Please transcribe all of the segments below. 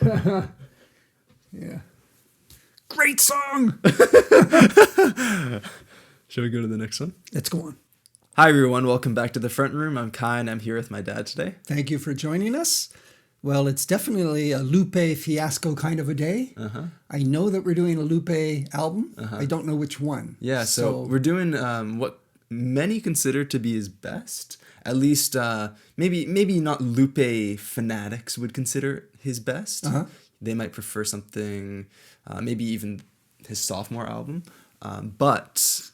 Yeah. Great song. Shall we go to the next one? Let's go on. Hi, everyone. Welcome back to the front room. I'm Kai, and I'm here with my dad today. Thank you for joining us. Well, it's definitely a Lupe Fiasco kind of a day. I know that we're doing a Lupe album. I don't know which one. Yeah, so we're doing what many consider to be his best. At least maybe not Lupe fanatics would consider his best. They might prefer something, maybe even his sophomore album. But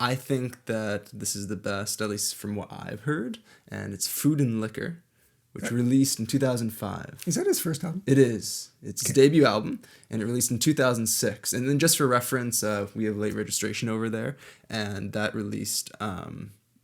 I think that this is the best, at least from what I've heard. And it's Food and Liquor, which released in 2005. Is that his first album? It is. It's his debut album, and it released in 2006. And then just for reference, we have late registration over there, and that released a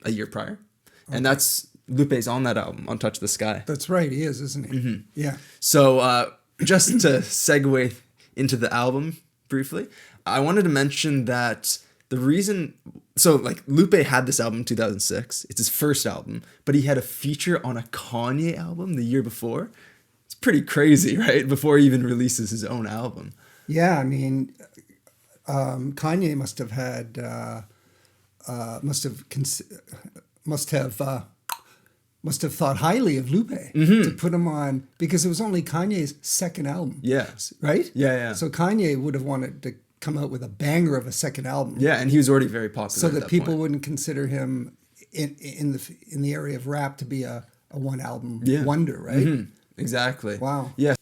year prior. Okay. And that's Lupe's on that album, on Touch the Sky. That's right, he is, isn't he? Yeah. So just to segue into the album briefly, I wanted to mention that the reason... So, like, Lupe had this album in 2006. It's his first album, but he had a feature on a Kanye album the year before. It's pretty crazy, right? Before he even releases his own album. Yeah, I mean, Kanye must have had... must have thought highly of Lupe to put him on, because it was only Kanye's second album. Yes. Right? Yeah. So Kanye would have wanted to come out with a banger of a second album. Yeah, and he was already very popular. So that people point. wouldn't consider him in the area of rap to be a one album wonder, right? Exactly. Wow. Yeah.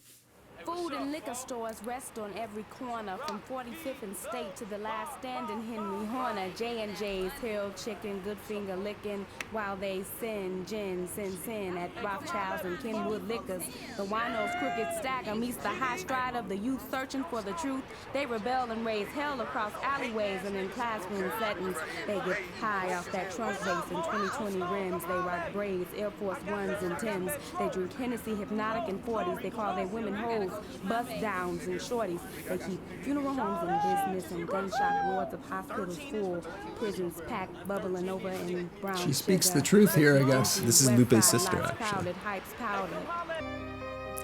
Food and liquor stores rest on every corner, from 45th and State to the last stand in Henry Horner. J&J's, Hill Chicken, Good Finger Licking, while they sin, gin, sin at Rothschild's and Kenwood Liquors. The winos' crooked stagger meets the high stride of the youth searching for the truth. They rebel and raise hell across alleyways and in classroom settings. They get high off that trunk bass in 2020 rims. They rock braids, Air Force Ones and Tims. They drink Hennessy, Hypnotic and 40s. They call their women hoes, bust downs and shorties. They keep funeral homes in business and gunshot wards of hospitals full, prisons packed, bubbling over in brown. She speaks the truth here, I guess. This is Lupe's sister, actually.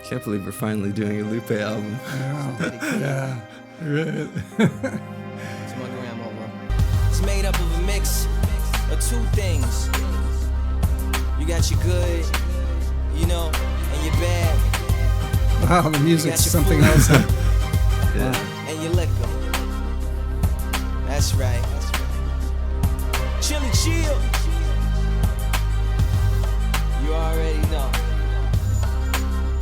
Can't believe we're finally doing a Lupe album. Yeah. Right. It's my grandmother. It's made up of a mix of two things. You got your good, and your bad. Wow, the music's something else. And your liquor. That's right. Chili chill. You already know.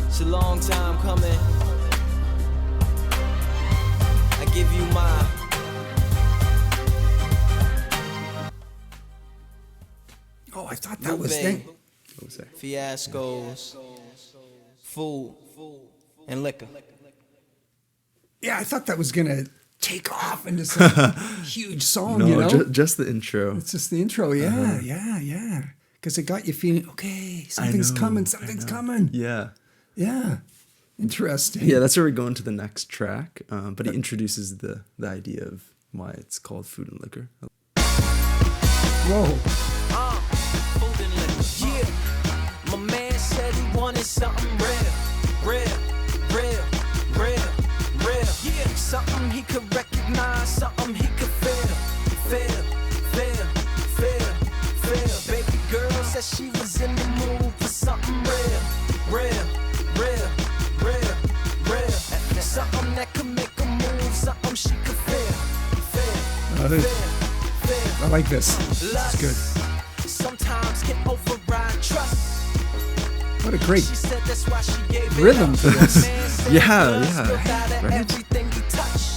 It's a long time coming. I give you my Oh, I thought that was thing. What was that? Fiascos, food, and liquor. Yeah, I thought that was gonna take off into some huge song. Just the intro. It's just the intro. Yeah. Because it got you feeling, okay, something's coming. Yeah. Interesting. Yeah, that's where we go into the next track. But he introduces the idea of why it's called Food and Liquor. Whoa. Food and liquor. Yeah. My man said he wanted something real. Yeah. Something he could recognize, something he could feel. Baby girl said she was in the mood for something real. Something that could make a move, something she could feel. I like this. It's good. Sometimes can override trust. What a great She said that's why she gave rhythm it to up. this. Yeah. Right? Everything he touched.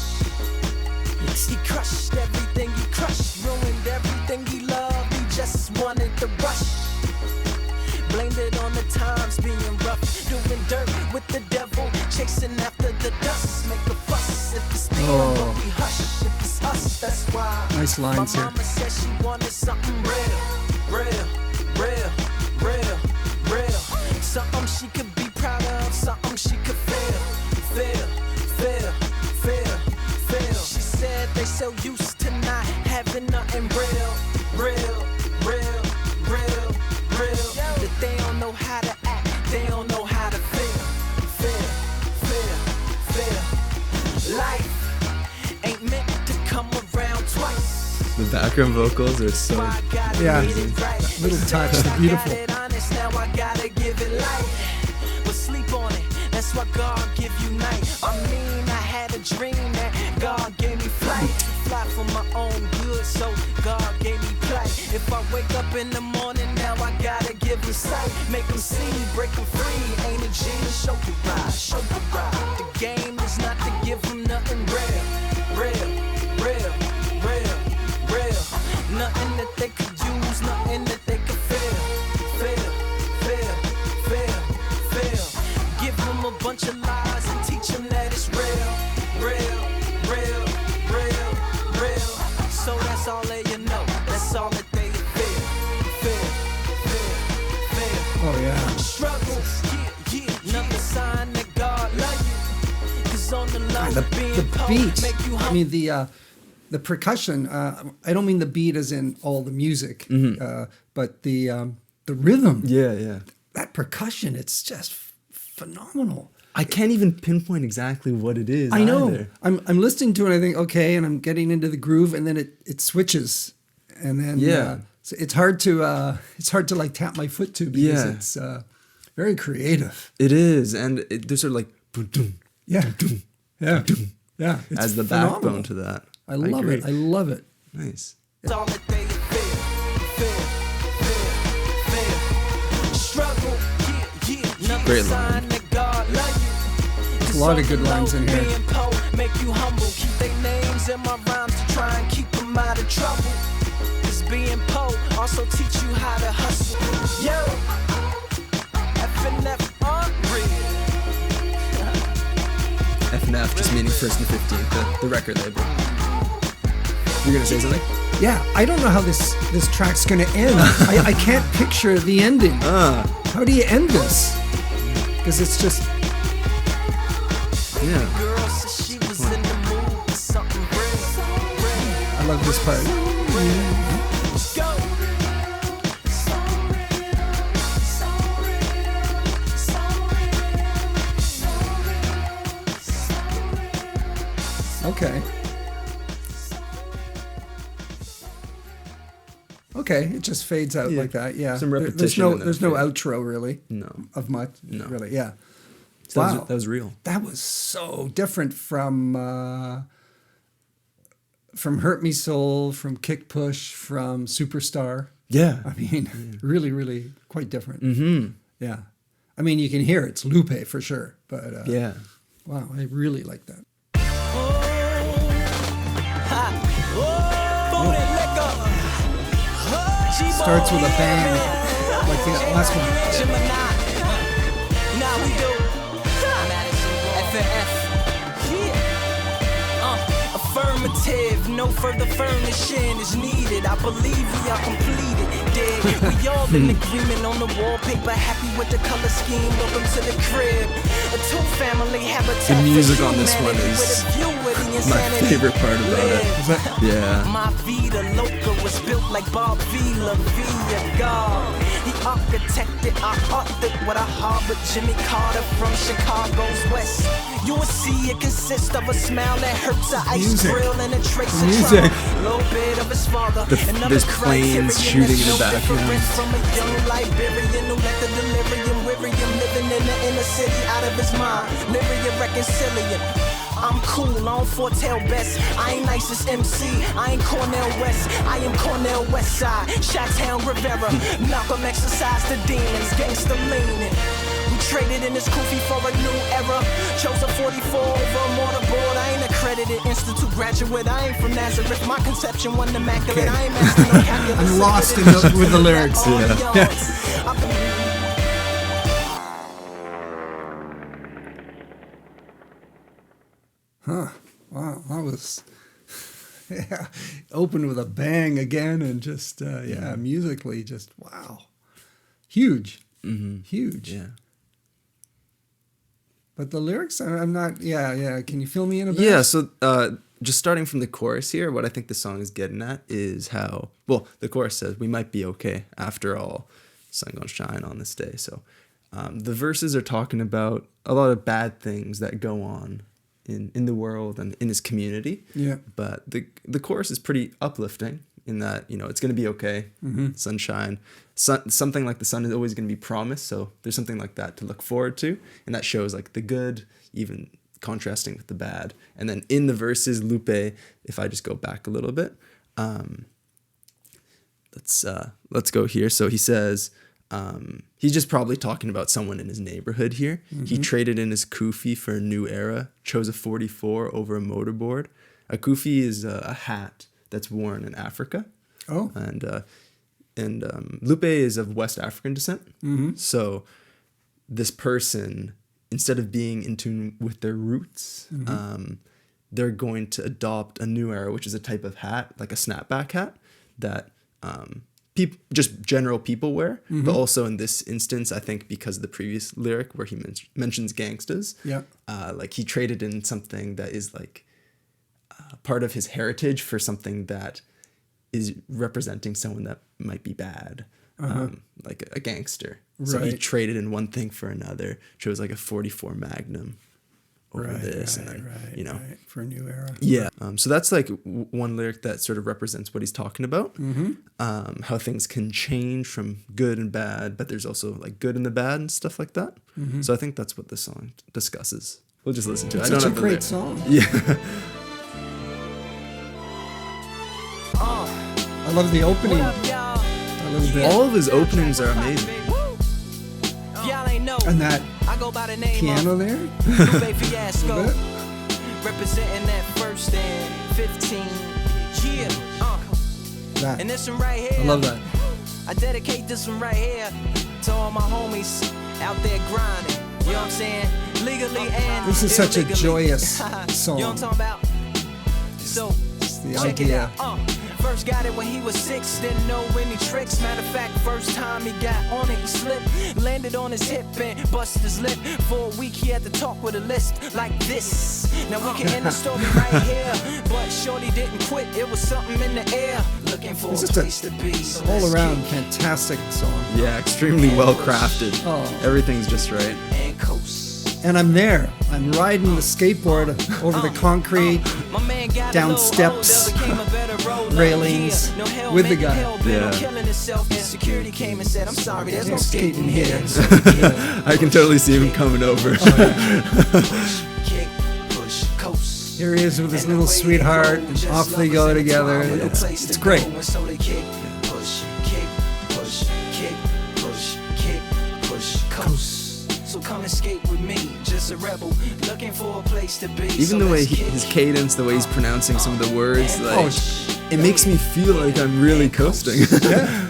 He crushed everything he crushed. Ruined everything he loved. He just wanted the rush. Blamed it on the times being rough. Doing dirt with the devil. Chasing after the dust. Make a fuss. If it's stealing, but we hush. If it's us, that's why. Nice lines My here. mama said she wanted something real. Something she could be proud of. Something she could feel. She said they so used to not having nothing real. That they don't know how to act. They don't know how to feel. background vocals are so Yeah, amazing. that little touch, the beautiful. Now I gotta give it light, but sleep on it. That's why God give you night. I mean, I had a dream that God gave me flight. Fly for my own good, so God gave me plight. If I wake up in the morning, now I gotta give him sight. Make him see, break him free. Ain't a genius, show you ride, show you ride. The game is not to give him nothing real, real, real, real, real. Nothing that they could use, nothing that they could feel, feel, feel, feel, feel. Give them a bunch of lies and teach them that it's real, real, real, real, real. So that's all they know, that's all that they feel, feel, feel, feel. Oh yeah. Struggle, yeah, another sign that God love you. 'Cause on the low, The being poor beat. make you I humble. mean the percussion. I don't mean the beat as in all the music, but the rhythm. Yeah. That percussion, it's just phenomenal. I can't even pinpoint exactly what it is. I know. either. I'm listening to it and I think, okay, and I'm getting into the groove, and then it switches, and then so it's hard to like tap my foot to, because Yeah. it's very creative. It is, and there's sort of like boom, Yeah, yeah, yeah. It's as the phenomenal. backbone to that. I love agree. it. I love it. Nice. It's all that they feel, feel, feel, feel. Struggle, yeah. Another Great sign line. that God love you. 'Cause A lot of on good the lines low, in here. being poor make you humble. Keep their names in my rhymes to try and keep them out of trouble. 'Cause being poor also teach you how to hustle. Yo, FNF unreal. FNF just meaning first and 15th, the record label. You're gonna say something? Yeah, I don't know how this track's gonna end. I can't picture the ending. How do you end this? Because it's just Yeah. Girl said she was in the mood for something real. I love this part. Let's go. Okay. Okay, it just fades out Yeah. like that. Yeah. Some There's repetition no and then there's it no fades. outro really. No. Of much. No. Really. Yeah. So Wow. that was real. That was so different from Hurt Me Soul, from Kick Push, from Superstar. Yeah. I mean, really, really quite different. Mm-hmm. Yeah. I mean, you can hear it's Lupe for sure, but Yeah. wow, I really like that. Starts with a bang, like the last one. Now we do. FNF. Yeah. Affirmative. No further furnishing is needed. I believe we are completed. Dead. We all in agreement on the wallpaper. Happy with the color scheme. Welcome to the crib. A two-family habitat. The music for on this one humanity is with a view of the my insanity. favorite part about it. Live. Yeah. My vida loca was built like Bob Vila via God. He architected, I authored what I harbored. Jimmy Carter from Chicago's West. You will see it consists of a smile that hurts, an ice Music. grill, and a trace of Music. trauma. A little bit of his father. Another there's planes criterion shooting in that's the no background. different from a young Liberian who let the delirium weary him, living in the inner city out of his mind. Lyria reconciliant. I'm cool, I don't foretell best. I ain't nice as MC, I ain't Cornell West. I am Cornell West Side, Chi-Town Rivera. Malcolm exercised the demons, gangsta leaning. We traded in this kufi for a new era. Chose a 44 over a mortarboard. I ain't accredited institute graduate. I ain't from Nazareth. My conception wasn't immaculate. I ain't mastering no calculus. I'm lost with the lyrics. Wow, that was yeah. Opened with a bang again, and just musically, just wow, huge, huge. Yeah. But the lyrics, I'm not. Yeah. Can you fill me in a bit? Yeah, so just starting from the chorus here, what I think the song is getting at is how, well, the chorus says, we might be okay after all, sun gonna shine on this day. So the verses are talking about a lot of bad things that go on in the world and in his community. Yeah. But the chorus is pretty uplifting in that, it's going to be okay. Sunshine. Something like the sun is always going to be promised. So there's something like that to look forward to. And that shows like the good, even contrasting with the bad. And then in the verses, Lupe, if I just go back a little bit, let's go here. So he says, he's just probably talking about someone in his neighborhood here. He traded in his kufi for a new era, chose a 44 over a motorboard. A kufi is a hat that's worn in Africa. Oh. And Lupe is of West African descent. So this person, instead of being in tune with their roots, they're going to adopt a new era, which is a type of hat, like a snapback hat, that just general people wear. But also in this instance, I think because of the previous lyric where he mentions gangstas, like he traded in something that is like part of his heritage for something that is representing someone that might be bad, like a gangster. So he traded in one thing for another, chose like a 44 Magnum over this, and then, for a new era. Yeah. So that's like one lyric that sort of represents what he's talking about. How things can change from good and bad, but there's also like good and the bad and stuff like that. So I think that's what this song discusses. We'll just listen to it. It's such a great song. Yeah. I love the opening. All of his openings are amazing. And that piano there. Lupe Fiasco. Representing that first and 15. Yeah. That. And this one right here. I love that. I dedicate this one right here to all my homies out there grinding. You know what I'm saying? Legally and this is such a illegally. joyous song. You know what I'm talking about? So, It's the check idea. it out. First got it when he was 6, didn't know any tricks. Matter of fact, first time he got on it, he slipped. Landed on his hip and busted his lip. For a week he had to talk with a lisp like this. Now we can end the story right here. But shorty didn't quit, it was something in the air. Looking for It's a just place to be. So all let's around kick fantastic song. Yeah, extremely well crafted. Oh. Everything's just right. and coast. And I'm there. I'm riding the skateboard over the concrete, My man got down a little steps, older, became a better roller. railings, Yeah, no hell with the making guy. hell bent on Yeah. killing himself. And security came and said, I'm sorry, there's no skating skating here. here. I can totally see him coming over. Push, kick, push, coast. Here he is with his little sweetheart, and off they go together. It's great. So they kick, push, kick, push, kick, push, kick, push, coast. So come and skate with me, just a rebel, looking for a place to be. Even So the way let's kick. his cadence, the way he's pronouncing some of the words, like Oh, it makes me feel like I'm really coasting. Yeah,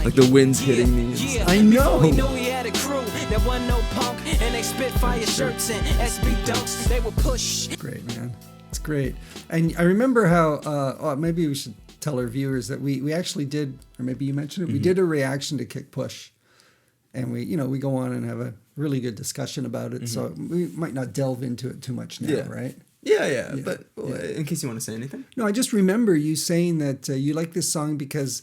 Like the wind's hitting me. Yeah, I know. Before we knew he had a crew, there wasn't no punk, and they spit fire shirts and SB dunks. They would push. Great, man. It's great. And I remember how, maybe we should tell our viewers that we actually did, or maybe you mentioned it, we did a reaction to Kick Push. And we go on and have a really good discussion about it. So we might not delve into it too much now, Yeah. right? Yeah. But in case you want to say anything. No, I just remember you saying that you like this song because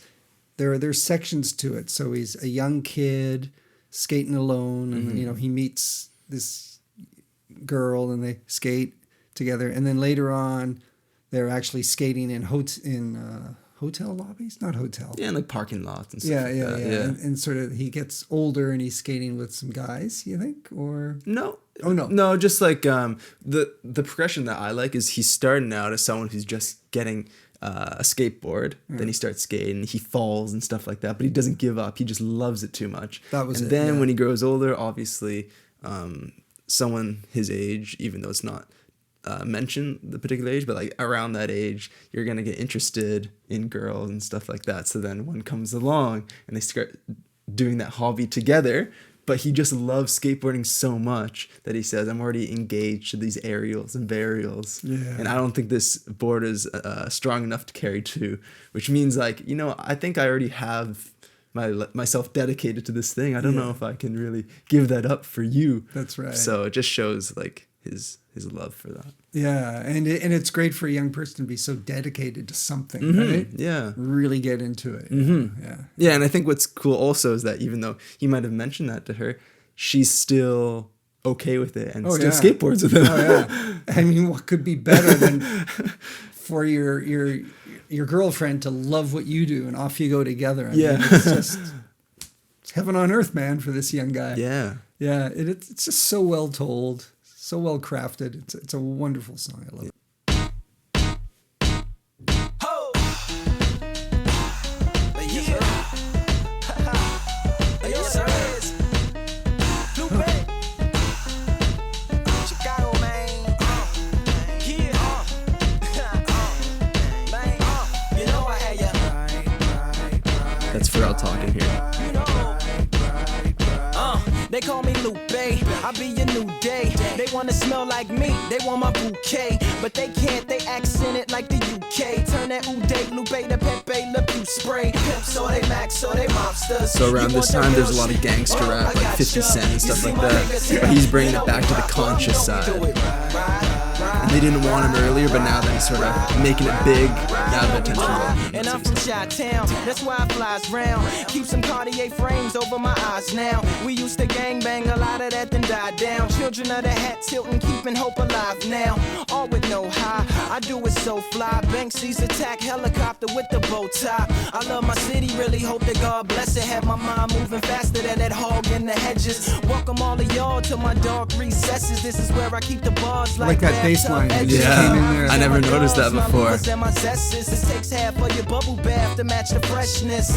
there's sections to it. So he's a young kid skating alone, and he meets this girl, and they skate together, and then later on, they're actually skating in hotel lobbies, not hotel. Yeah, and like parking lots and stuff. Yeah, like yeah, that. yeah. And sort of he gets older and he's skating with some guys, you think? Or No. Oh, no. No, just like the progression that I like is he's starting out as someone who's just getting a skateboard. Then he starts skating, he falls and stuff like that, but he doesn't give up. He just loves it too much. That was and it, then yeah. when he grows older, obviously someone his age, even though it's not mention the particular age, but like around that age, you're gonna get interested in girls and stuff like that. So then one comes along and they start doing that hobby together. But he just loves skateboarding so much that he says, I'm already engaged to these aerials and burials. Yeah. And I don't think this board is strong enough to carry two, which means like, I think I already have myself dedicated to this thing. I don't know if I can really give that up for you. That's right. So it just shows like his love for that. yeah, and it's great for a young person to be so dedicated to something, right? Yeah. Really get into it. Yeah. Yeah, and I think what's cool also is that even though he might have mentioned that to her, she's still okay with it and still skateboards with him. Oh yeah. I mean, what could be better than for your girlfriend to love what you do, and off you go together. I Yeah. mean, it's heaven on earth, man, for this young guy. Yeah. Yeah, it's just so well told, so well crafted. It's a wonderful song. I love it. Ho! Yeah. Yes, sir. Lupe. Chicago, man. Yeah. Man. You know I had ya. That's Pharrell talking here. They call me Lupe, I be your new day. They wanna smell like me, they want my bouquet. But they can't, they accent it like the UK. Turn that Uday, Lupe to Pepe, Le Pew spray. Pimps or they max or they mobsters. So around this time, there's a lot of gangster rap, like 50 Cent and stuff like that. But he's bringing it back to the conscious side. And they didn't want him earlier, but now they're sort of making it big. Now the attention level. And I'm from Chi-Town, that's why I flies round. Keep some Cartier frames over my eyes now. We used to gangbang, a lot of that then died down. Children of the hat tilting, keeping hope alive now. All with no high, I do it so fly. Banksy's attack helicopter with the bow tie. I love my city, really hope that God bless it. Have my mind moving faster than that hog in the hedges. Welcome all of y'all to my dark recesses. This is where I keep the bars I like that bass line. It just came in there. I never noticed that before. This takes half of your bubble bath to match the freshness.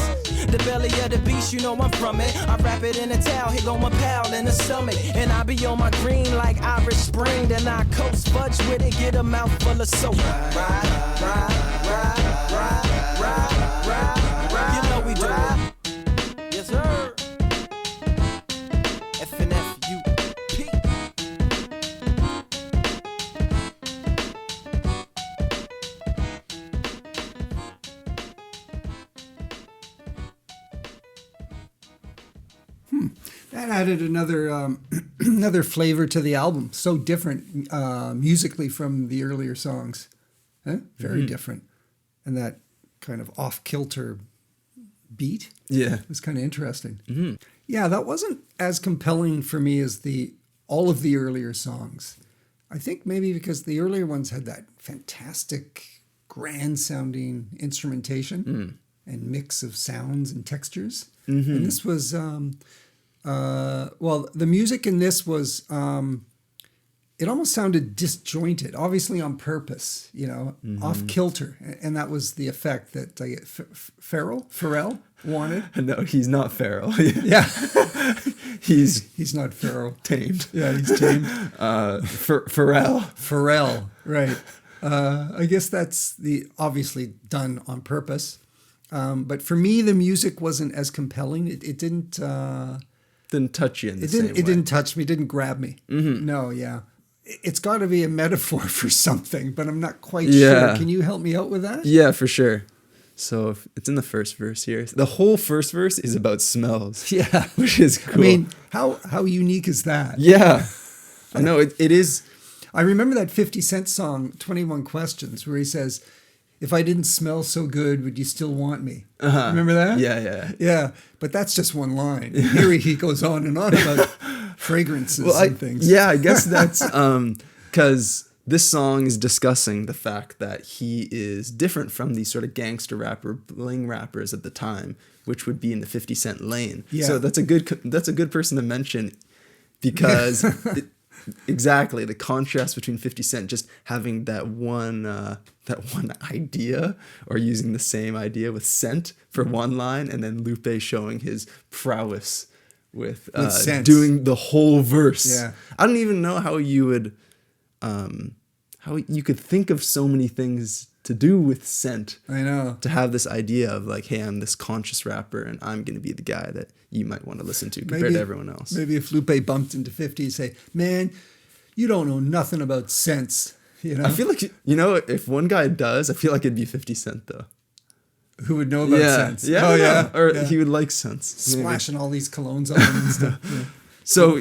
The belly of the beast, you know I'm from it. I wrap it in a towel, hit on my pal in the stomach. And I be on my green like Irish Spring. Then I coast fudge with it, get a mouthful of soap. Ride. You know we do it. Yes, sir. FNFUP. That added another another flavor to the album. So different musically from the earlier songs. Very different. And that kind of off-kilter beat was kind of interesting. Mm-hmm. Yeah, that wasn't as compelling for me as all of the earlier songs. I think maybe because the earlier ones had that fantastic, grand-sounding instrumentation and mix of sounds and textures. Mm-hmm. And this was... the music in this was, it almost sounded disjointed, obviously on purpose, off kilter. And that was the effect that Pharrell wanted. No, he's not Pharrell. Yeah. he's not Pharrell. Tamed. Yeah, he's tamed. Pharrell, right. I guess that's obviously done on purpose. But for me, the music wasn't as compelling. It didn't... didn't touch you in the same way. It didn't touch me. It didn't grab me. Mm-hmm. No, yeah. It's got to be a metaphor for something, but I'm not quite sure. Can you help me out with that? Yeah, for sure. So it's in the first verse here. The whole first verse is about smells. Yeah. Which is cool. I mean, how unique is that? Yeah. I know, it is. I remember that 50 Cent song, 21 Questions, where he says, if I didn't smell so good, would you still want me? Uh-huh. Remember that? Yeah. Yeah, but that's just one line. Here he goes on and on about fragrances and things. Yeah, I guess that's because this song is discussing the fact that he is different from these sort of gangster rapper, bling rappers at the time, which would be in the 50 Cent lane. Yeah. So that's a good person to mention because... Exactly, the contrast between 50 Cent just having that one idea, or using the same idea with scent for one line, and then Lupe showing his prowess with doing the whole verse. Yeah, I don't even know how you would, how you could think of so many things to do with scent. I know. To have this idea of like, hey, I'm this conscious rapper and I'm going to be the guy that you might want to listen to compared to everyone else. Maybe if Lupe bumped into 50, he'd say, man, you don't know nothing about scents. I feel like, if one guy does, I feel like it'd be 50 Cent though. Who would know about scents? Yeah. Oh, yeah. Or he would like scents. Splashing all these colognes on him and stuff. Yeah.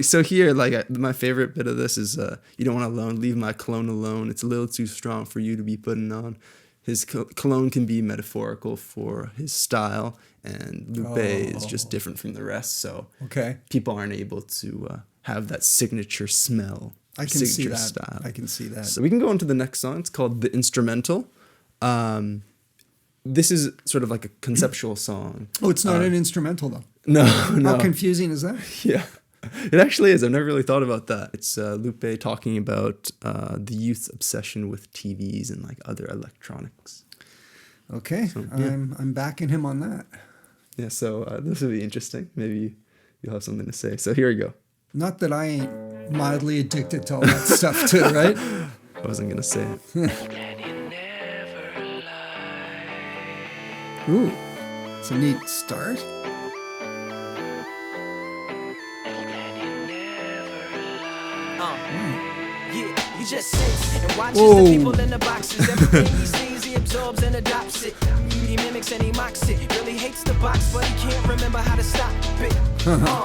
So here, like my favorite bit of this is, you don't want alone, leave my cologne alone. It's a little too strong for you to be putting on. His cologne can be metaphorical for his style, and Lupe is just different from the rest. So people aren't able to have that signature smell. I can see that. Style. I can see that. So we can go on to the next song. It's called The Instrumental. This is sort of like a conceptual song. Oh, it's not an instrumental though. No. How confusing is that? Yeah, it actually is. I've never really thought about that. It's Lupe talking about the youth's obsession with TVs and like other electronics. Okay, So, yeah. I'm backing him on that. Yeah, so this will be interesting. Maybe you'll have something to say. So here we go. Not that I ain't mildly addicted to all that stuff too, right? I wasn't going to say it. Ooh, it's a neat start. Yeah, he just sits and watches the people in the boxes. Everything he sees, he absorbs and adopts it. He mimics and he mocks it. Really hates the box, but he can't remember how to stop it.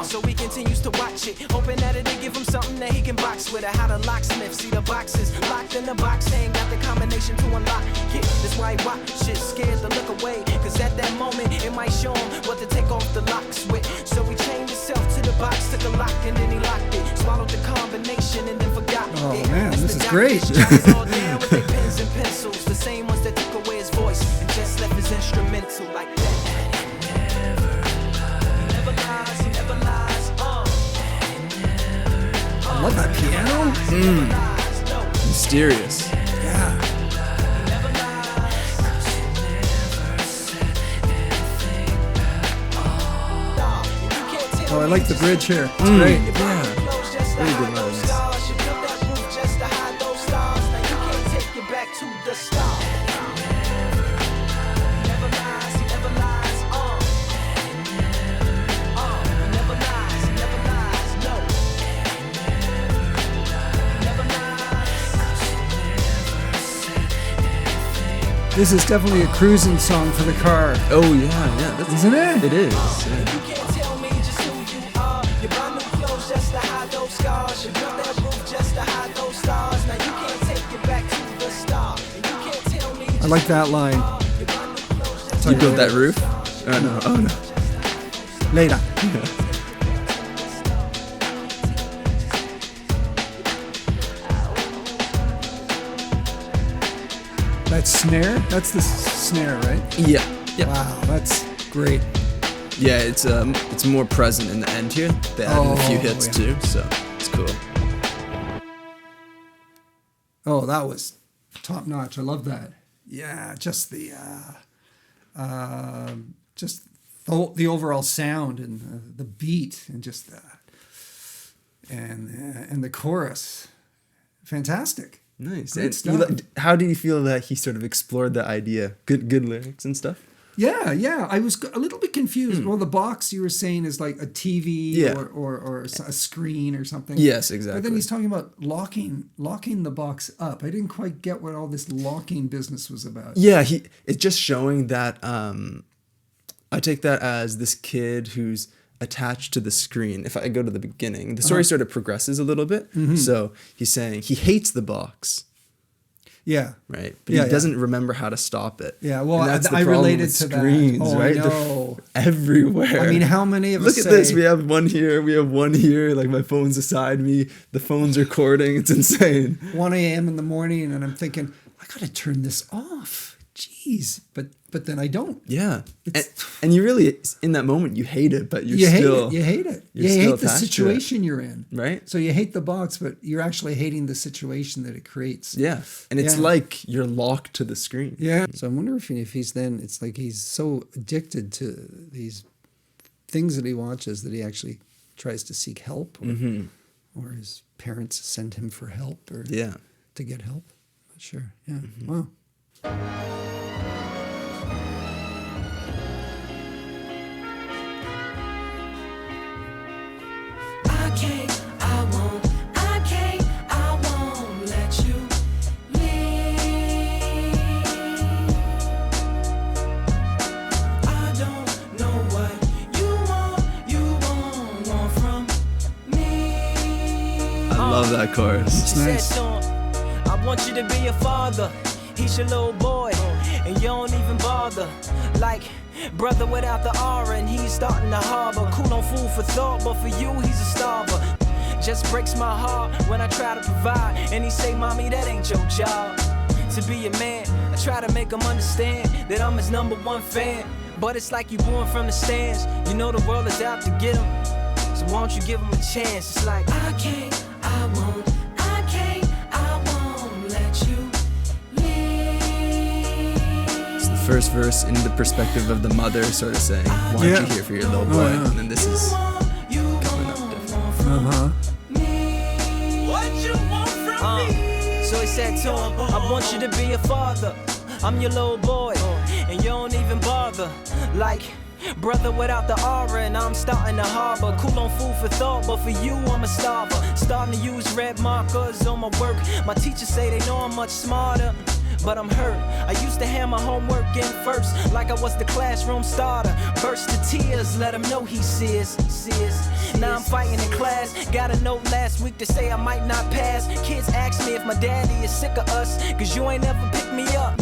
So he continues to watch it, hoping that it'll give him something that he can box with. Or how the locksmith see the boxes locked in the box. They ain't got the combination to unlock it. That's why he watches, scared to look away. Cause at that moment, it might show him what to take off the locks with. So he chained himself to the box, took a lock, and then he locked it. Swallowed the combination and then forgot it. Oh man, As this the is great. doctors jotted all down with their pens and pencils, the same ones that took away his voice and just left his instrumental like that. He never lies, he never lies. I love that piano. Mysterious. Yeah. Oh, I like the bridge here. It's great. Very good melodies. This is definitely a cruising song for the car. Oh yeah, that's, Isn't it? It is. Yeah. You can't tell me just who you are. You buy new clothes just to hide those scars. You built that roof just to hide those stars. Now you can't take it back to the start. And you can't tell me I like that line. You built that roof? Oh no. Oh no. Later. That snare? That's the snare, right? Yeah. Yeah. Wow, that's great. Yeah, it's more present in the end here. They added a few hits too, so it's cool. Oh, that was top notch. I love that. Yeah, just the overall sound and the beat and just and the chorus. Fantastic. Nice. Great And stuff. how do you feel that he sort of explored the idea? Good lyrics and stuff? Yeah. I was a little bit confused. Well, the box you were saying is like a TV Yeah. or a screen or something. Yes, exactly. But then he's talking about locking the box up. I didn't quite get what all this locking business was about. Yeah, it's just showing that I take that as this kid who's attached to the screen. If I go to the beginning, the story sort of progresses a little bit. Mm-hmm. So he's saying he hates the box. Yeah. Right, but Yeah, he doesn't remember how to stop it. Yeah, well, And that's the I problem related with to screens, that. Oh, right? I know. They're everywhere. I mean, how many of Look us at this. We have one here. We have one here. Like my phone's beside me. The phone's recording. It's insane. 1 a.m. in the morning, and I'm thinking, I got to turn this off. Jeez, but then I don't. Yeah, and you really in that moment you hate it, but You hate it. You hate it. you're You still hate the attached to it. situation you're in. Right. So you hate the box, but you're actually hating the situation that it creates. Yeah, and it's Yeah. like you're locked to the screen. Yeah. So I wonder if he's then, it's like he's so addicted to these things that he watches that he actually tries to seek help, or his parents send him for help, or Yeah. to get help. Not sure. Yeah. Wow. I won't let you leave. I don't know what you want from me. I love that chorus. It's nice. Said to him, I want you to be a father. He's your little boy, and you don't even bother. Like brother without the aura, and he's starting to harbor. Cool on food for thought, but for you, he's a starver. Just breaks my heart when I try to provide, and he say, "Mommy, that ain't your job. To be a man, I try to make him understand that I'm his #1 fan. But it's like you born from the stands. You know the world is out to get him. So why don't you give him a chance? It's like, I can't, I won't, I can't, I won't let you leave. It's the first verse in the perspective of the mother, sort of saying, why aren't you here for your little boy? And then this is coming up different. What you want from me? So he said to him, I want you to be a father. I'm your little boy, and you don't even bother. Like, brother without the aura, and I'm starting to harbor. Cool on food for thought, but for you I'm a starver. Starting to use red markers on my work. My teachers say they know I'm much smarter, but I'm hurt. I used to hand my homework in first, like I was the classroom starter. Burst to tears, let him know he sees. Now I'm fighting in class. Got a note last week to say I might not pass. Kids ask me if my daddy is sick of us, cause you ain't never picked me up.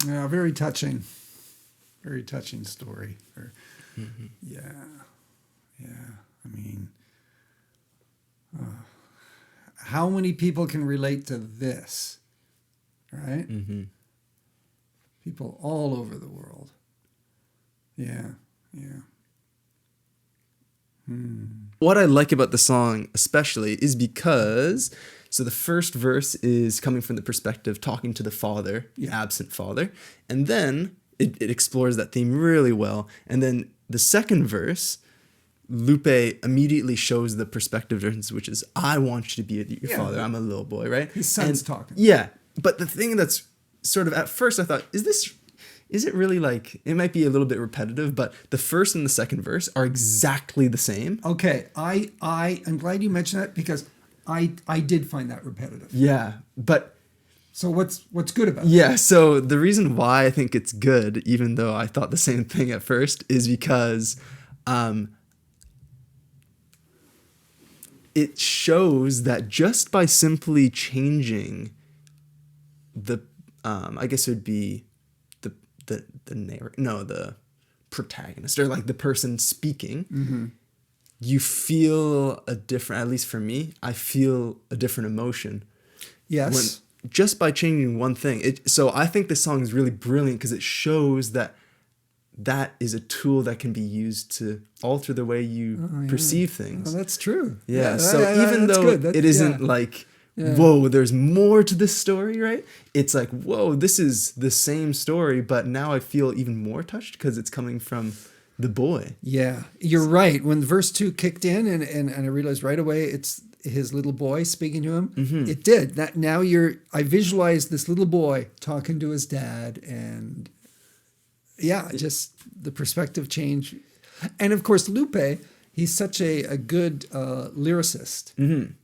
Yeah, very touching story. Yeah. I mean, how many people can relate to this, right? People all over the world. Yeah. What I like about the song especially is because, so the first verse is coming from the perspective talking to the father, the absent father, and then it explores that theme really well. And then the second verse, Lupe immediately shows the perspective difference, which is, I want you to be your father. I'm a little boy, right? His son's talking. Yeah. But the thing that's sort of, at first I thought, is it really like, it might be a little bit repetitive, but the first and the second verse are exactly the same. Okay. I'm glad you mentioned that, because I did find that repetitive. Yeah. But so what's good about it? yeah, so the reason why I think it's good, even though I thought the same thing at first, is because it shows that just by simply changing the, I guess it would be the protagonist, or like the person speaking, you feel a different, at least for me, I feel a different emotion. Yes. Just by changing one thing. So I think this song is really brilliant because it shows that is a tool that can be used to alter the way you perceive things. Oh, that's true. Yeah. So even though it isn't like, whoa, there's more to this story, right? It's like, whoa, this is the same story, but now I feel even more touched because it's coming from the boy. Yeah. You're right. When verse 2 kicked in and I realized right away it's his little boy speaking to him, it did. Now I visualized this little boy talking to his dad, and just the perspective change. And of course, Lupe, he's such a good lyricist,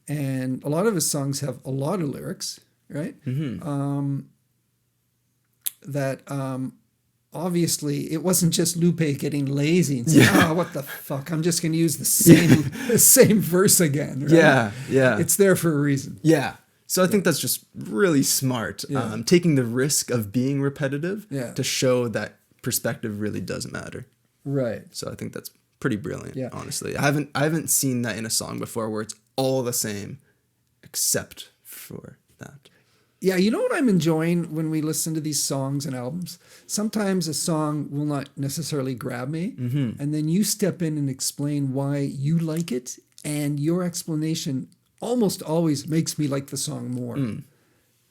and a lot of his songs have a lot of lyrics, right? Obviously, it wasn't just Lupe getting lazy and saying, what the fuck, I'm just going to use the same verse again. Right? Yeah. It's there for a reason. Yeah. So I think that's just really smart, taking the risk of being repetitive to show that perspective really does matter. Right. So I think that's pretty brilliant, honestly. I haven't seen that in a song before where it's all the same except for that. Yeah, you know what I'm enjoying when we listen to these songs and albums? Sometimes a song will not necessarily grab me, and then you step in and explain why you like it, and your explanation almost always makes me like the song more.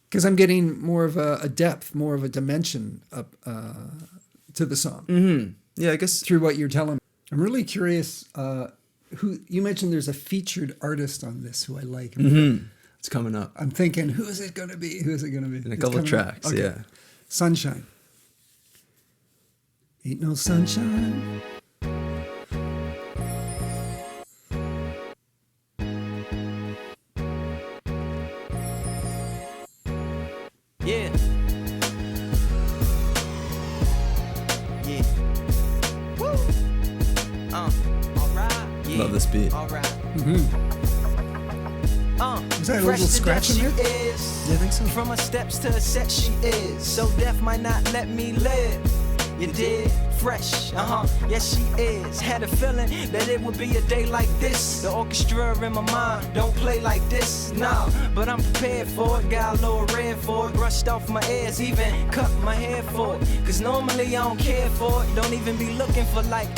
Because I'm getting more of a depth, more of a dimension up to the song. Yeah, I guess. Through what you're telling me. I'm really curious, who you mentioned there's a featured artist on this who I like. It's coming up. I'm thinking, who is it going to be? In a couple of tracks, okay. yeah. Sunshine. Ain't no sunshine. Yeah. Woo. Alright. Yeah. love this beat. All right. Was that a Fresh little to scratch death in there? she is. Yeah, I think so. From her steps to her set she is. So death might not let me live. You did? Fresh, yes she is. Had a feeling that it would be a day like this. The orchestra in my mind don't play like this, nah. But I'm prepared for it, got a little red for it. Brushed off my ears, even cut my hair for it. Cause normally I don't care for it. Don't even be looking for like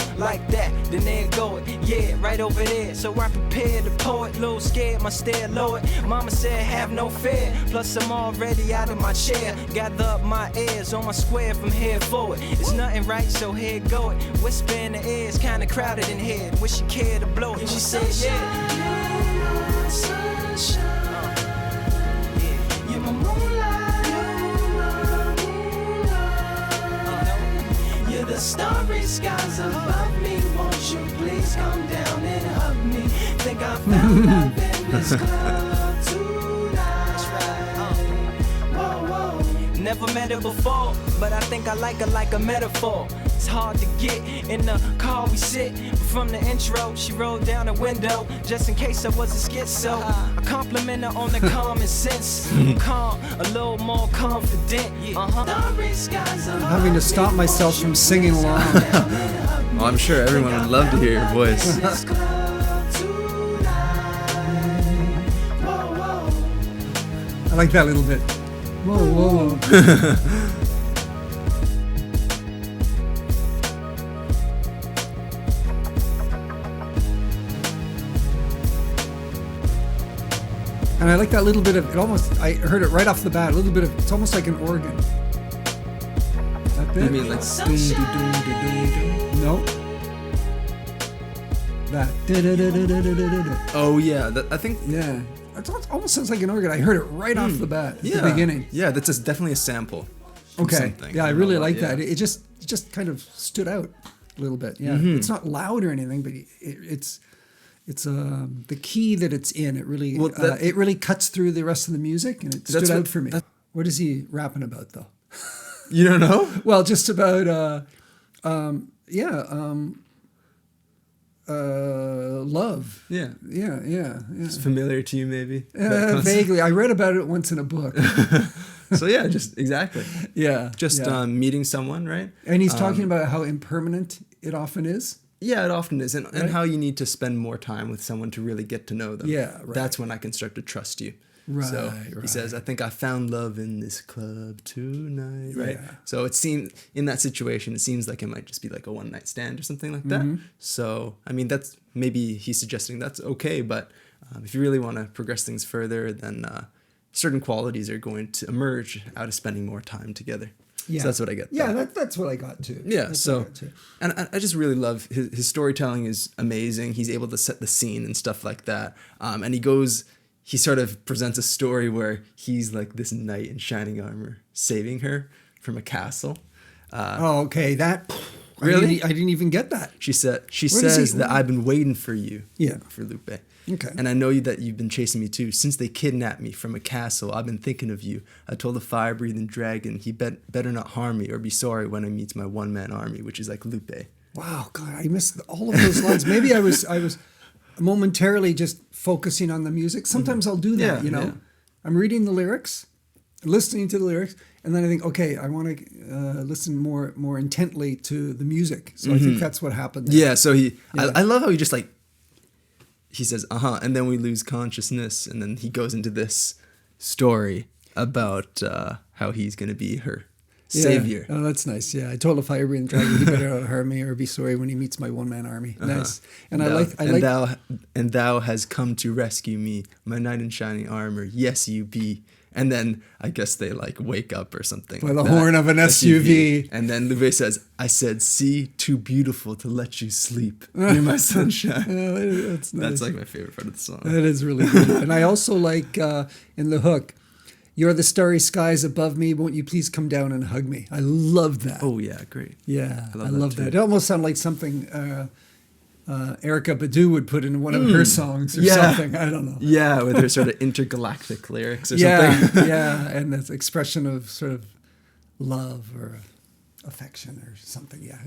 that. Then there go it, yeah, right over there. So I prepared the poet, little scared, my stare lowered. Mama said have no fear, plus I'm already out of my chair. Gather up my ears on my square from here forward. It's nothing right, so here go it. Whisper in the ears, kinda crowded in here. Wish you cared to blow it. She said, yeah. Sunshine. You're my moonlight. You're the starry skies above me. Won't you please come down and hug me? Think I found love in this club tonight. That's right. Whoa, whoa. Never met her before, but I think I like her like a metaphor. It's hard to get in the car we sit. From the intro, she rolled down the window just in case I was a schizo. I compliment her on the common sense. I'm calm, a little more confident. I'm having to stop myself from singing along. Well, I'm sure everyone would love to hear your voice. I like that little bit. Whoa, whoa, whoa. And I like that little bit of it. Almost, I heard it right off the bat. A little bit of, it's almost like an organ. That bit? I mean, like doom doom doom doom. No. That. Da-da-da-da-da-da-da-da. Oh yeah, I think. Yeah. It almost sounds like an organ. I heard it right off the bat, at the beginning. Yeah, that's definitely a sample. Okay. Something. Yeah, I really like that. It just kind of stood out a little bit. Yeah. It's not loud or anything, but it's the key that it's in. It really it really cuts through the rest of the music, and it stood out for me. What is he rapping about though? You don't know? Well, just about love. Yeah. Yeah. It's familiar to you, maybe. Vaguely, I read about it once in a book. So yeah, just exactly. Yeah. Just meeting someone, right? And he's talking about how impermanent it often is. Yeah, it often is, and how you need to spend more time with someone to really get to know them. Yeah, right. That's when I can start to trust you. Right, So right. he says, "I think I found love in this club tonight." Right. Yeah. So it seems in that situation, it seems like it might just be like a one night stand or something like that. So I mean, that's maybe he's suggesting that's okay, but if you really want to progress things further, then certain qualities are going to emerge out of spending more time together. Yeah. So that's what I get. Yeah, that's what I got too. Yeah, That's so, what I got too. and I just really love his storytelling is amazing. He's able to set the scene and stuff like that. And he sort of presents a story where he's like this knight in shining armor saving her from a castle. Okay, that Really? I didn't even get that. She he- says that I've been waiting for you. Yeah. For Lupe. Okay. And I know that you've been chasing me too. Since they kidnapped me from a castle, I've been thinking of you. I told the fire-breathing dragon he better not harm me or be sorry when I meet my one-man army, which is like Lupe. Wow, God, I missed all of those lines. Maybe I was momentarily just focusing on the music. Sometimes I'll do that, Yeah, you know. yeah. I'm reading the lyrics, listening to the lyrics, and then I think, okay, I want to listen more intently to the music. So I think that's what happened there. Yeah, so I love how he just like, he says, and then we lose consciousness, and then he goes into this story about how he's going to be her savior. Oh, that's nice. Yeah, I told a fire-breathing dragon he better not harm me or be sorry when he meets my one-man army. Nice. And thou has come to rescue me, my knight in shining armor. Yes, you be. And then I guess they like wake up or something. By the horn of an SUV. And then Lupe says, I said, see, too beautiful to let you sleep. You're my sunshine. Oh, that's nice. That's like my favorite part of the song. That is really good. And I also like in the hook, you're the starry skies above me. Won't you please come down and hug me? I love that. Oh, yeah, great. Yeah, I love love that that. too. It almost sounded like something Erykah Badu would put in one of her songs or something. I don't know. Yeah, with her sort of intergalactic lyrics or Yeah, something. yeah, and this expression of sort of love or affection or something. Yeah,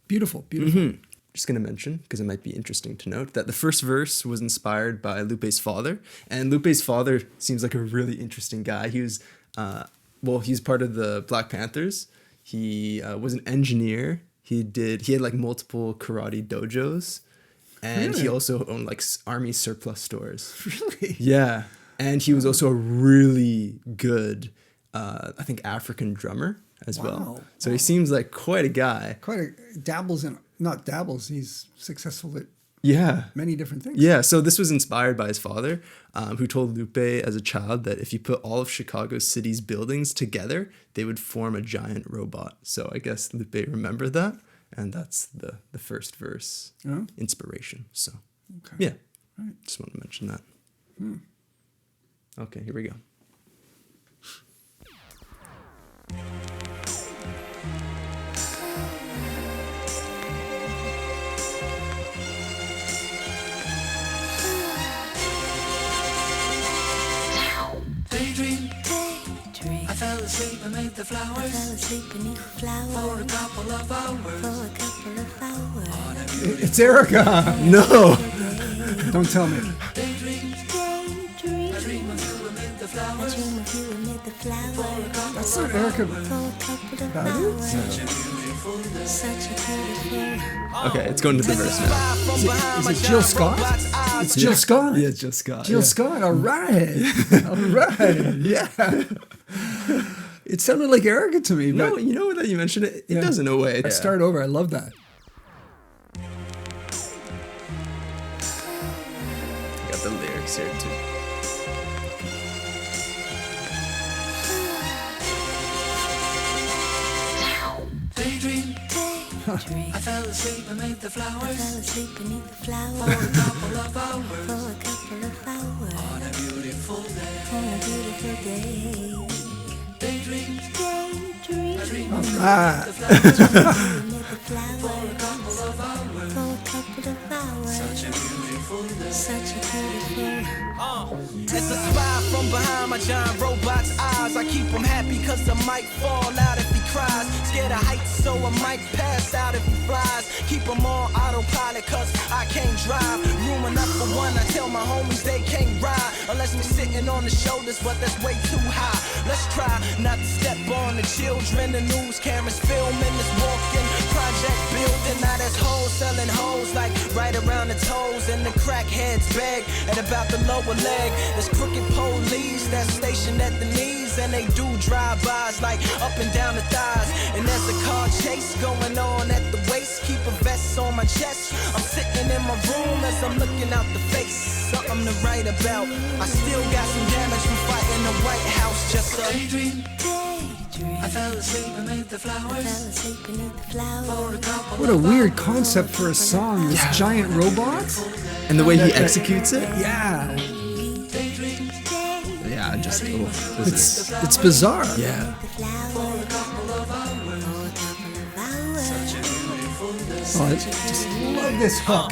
beautiful, beautiful. just going to mention, because it might be interesting to note, that the first verse was inspired by Lupe's father. And Lupe's father seems like a really interesting guy. He was, he's part of the Black Panthers. He was an engineer. He had like multiple karate dojos. And he also owned like army surplus stores. Really? Yeah. And he was also a really good, I think, African drummer as well. So he seems like quite a guy. He's successful at Yeah. many different things. Yeah, so this was inspired by his father, who told Lupe as a child that if you put all of Chicago City's buildings together, they would form a giant robot. So I guess Lupe remembered that, and that's the first verse inspiration. So, yeah, just want to mention that. Okay, here we go. Daydream. I fell asleep amid the flowers. For a couple of hours. It's Erica. No! Don't tell me. Daydream. I dream of you amid the flowers. That's not Erica. Okay, it's going to the verse now. Is it Jill Scott? It's Jill Scott. Yeah, Jill Scott. Jill Scott. All right. All right. Yeah. It sounded like Erica to me. No, But you know that you mentioned it? It does in a way. Let's start over. I love that. I got the lyrics here too. Daydream. I fell asleep amid the flowers. For a couple of hours. On a beautiful day. Daydream. I dream of you Ah. amid the flowers. For a couple of hours. Such a beautiful day. It's a spy from behind my giant robot's eyes. I keep him happy cause I might fall out if he cries. Scared of heights so I might pass out if he flies. Keep him on autopilot cause I can't drive. Room enough for one, I tell my homies they can't ride. Unless we're sitting on the shoulders, but that's way too high. Let's try not to step on the children. The news cameras filming this walking project building. Now there's hoes selling hoes like right around the toes. And the crackheads beg at about the lower leg. There's crooked police that's stationed at the knees. And they do drive-bys like up and down the thighs. And there's a car chase going on at the waist. Keep a vest on my chest. I'm sitting in my room as I'm looking out the face. Something to write about. I still got some damage from fighting the White House. Just a daydream. I fell asleep amid the flowers. What a weird concept for a song. This giant robot. And the way he executes it? Yeah. Yeah, just a little. It's bizarre. Yeah. Oh, I just love this hook.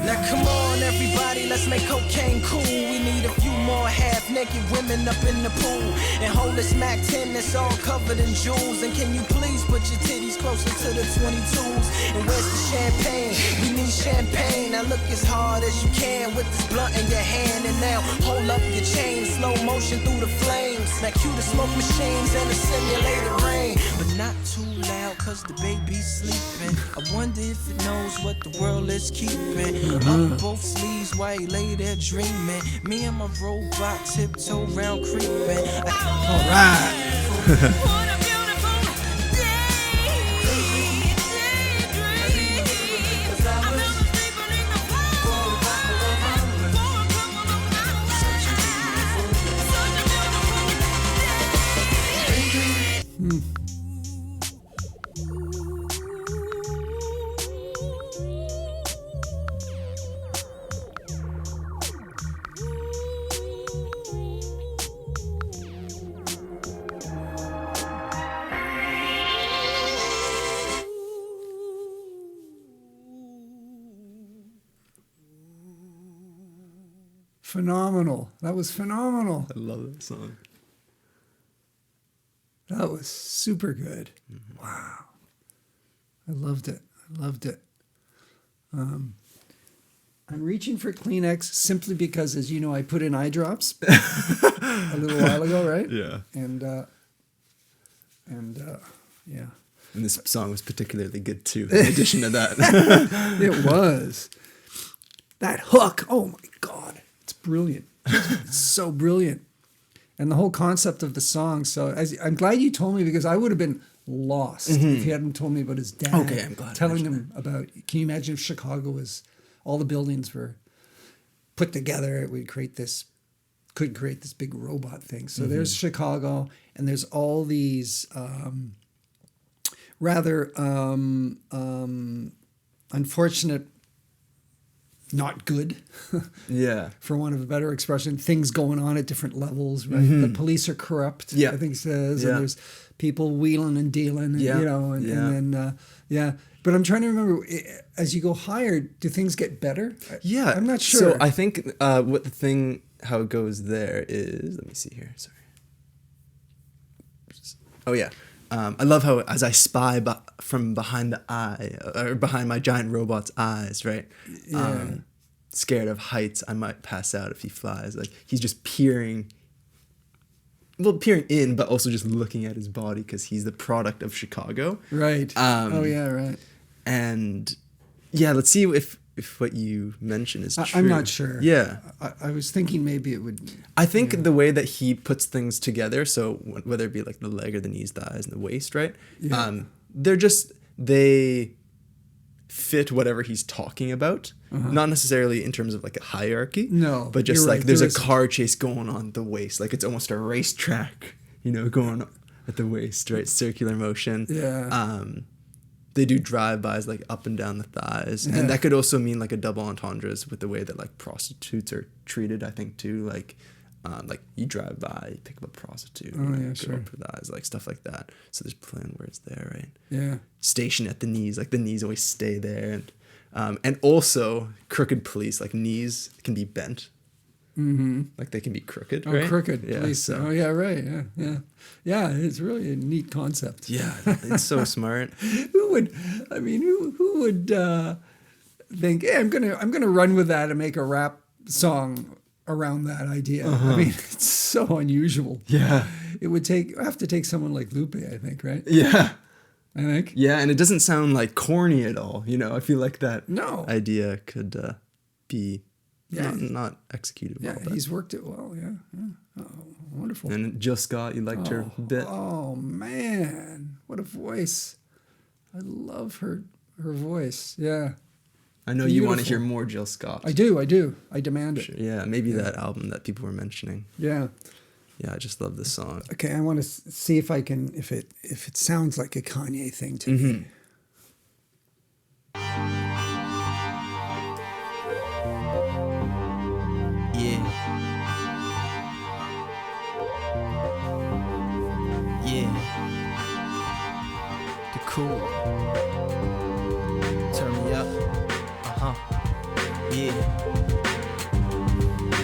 Now come on everybody, let's make cocaine cool. We need a few more half-naked women up in the pool. And hold this Mac 10 that's all covered in jewels. And can you please put your titties closer to the 22s? And where's the champagne? We need champagne. Now look as hard as you can with this blunt in your hand. And now hold up your chain, slow motion through the flames. Now cue the smoke machines and the simulated rain. But not too loud cause the baby's sleeping. I wonder if it knows what the world is keeping. Up both sleeves while he lay there dreaming. Me and my robot tiptoe round creeping. All right. Phenomenal. That was phenomenal. I love that song. That was super good. Wow. I loved it. I loved it. I'm reaching for Kleenex simply because, as you know, I put in eye drops a little while ago, right? Yeah. And yeah. And this song was particularly good too, in addition to that. It was. That hook, oh my God, it's brilliant. It's so brilliant. And the whole concept of the song. So I'm glad you told me, because I would have been lost if he hadn't told me about his dad. Okay, I'm glad. Telling him about, can you imagine if Chicago was, all the buildings were put together, it would create this big robot thing. So there's Chicago, and there's all these rather unfortunate, not good, Yeah. for want of a better expression, things going on at different levels, right? The police are corrupt, Yeah. I think it says, Yeah. and there's people wheeling and dealing, Yeah. you know, and then, yeah. But I'm trying to remember, as you go higher, do things get better? Yeah. I'm not sure. So I think how it goes there is, let me see here, sorry. Oh yeah. I love how, as I spy from behind the eye, or behind my giant robot's eyes, right? Yeah. Scared of heights, I might pass out if he flies. Like, he's just peering in, but also just looking at his body, because he's the product of Chicago. Right. Oh yeah, right. And yeah, let's see if what you mentioned is true. I'm not sure. Yeah. I was thinking maybe it would. I think the way that he puts things together, so whether it be like the leg or the knees, the eyes, and the waist, right? Yeah. They fit whatever he's talking about. Not necessarily in terms of like a hierarchy. No, But just you're like right, there's there a is. car chase going on the waist. Like it's almost a racetrack, going on at the waist, right? Circular motion. Yeah. They do drive-bys like up and down the thighs. Yeah. And that could also mean like a double entendres with the way that like prostitutes are treated, I think too. Like you drive by, you pick up a prostitute, go sure. up for the eyes, like stuff like that. So there's play on words there, right? Yeah. Station at the knees, like the knees always stay there. And also crooked police, like knees can be bent. Like they can be crooked, right? Crooked Yeah, police. so- Oh yeah, right. Yeah. It's really a neat concept. Yeah, it's so smart. Who would think, hey, I'm gonna run with that and make a rap song around that idea? I mean, it's so unusual. Yeah. It would have to take someone like Lupe, I think, right? Yeah. I think. Yeah, and it doesn't sound like corny at all. I feel like that idea could be not executed well. Yeah, he's worked it well. Yeah. Oh, wonderful. And Jill Scott, you liked her bit. Oh man, what a voice! I love her voice. Yeah. I know you want to beautiful. hear more Jill Scott. I do. I demand it. Sure. Yeah, maybe that album that people were mentioning. Yeah. Yeah, I just love this song. Okay, I want to see if I can, if it sounds like a Kanye thing to me. Yeah. The cool. Turn me up. Yeah.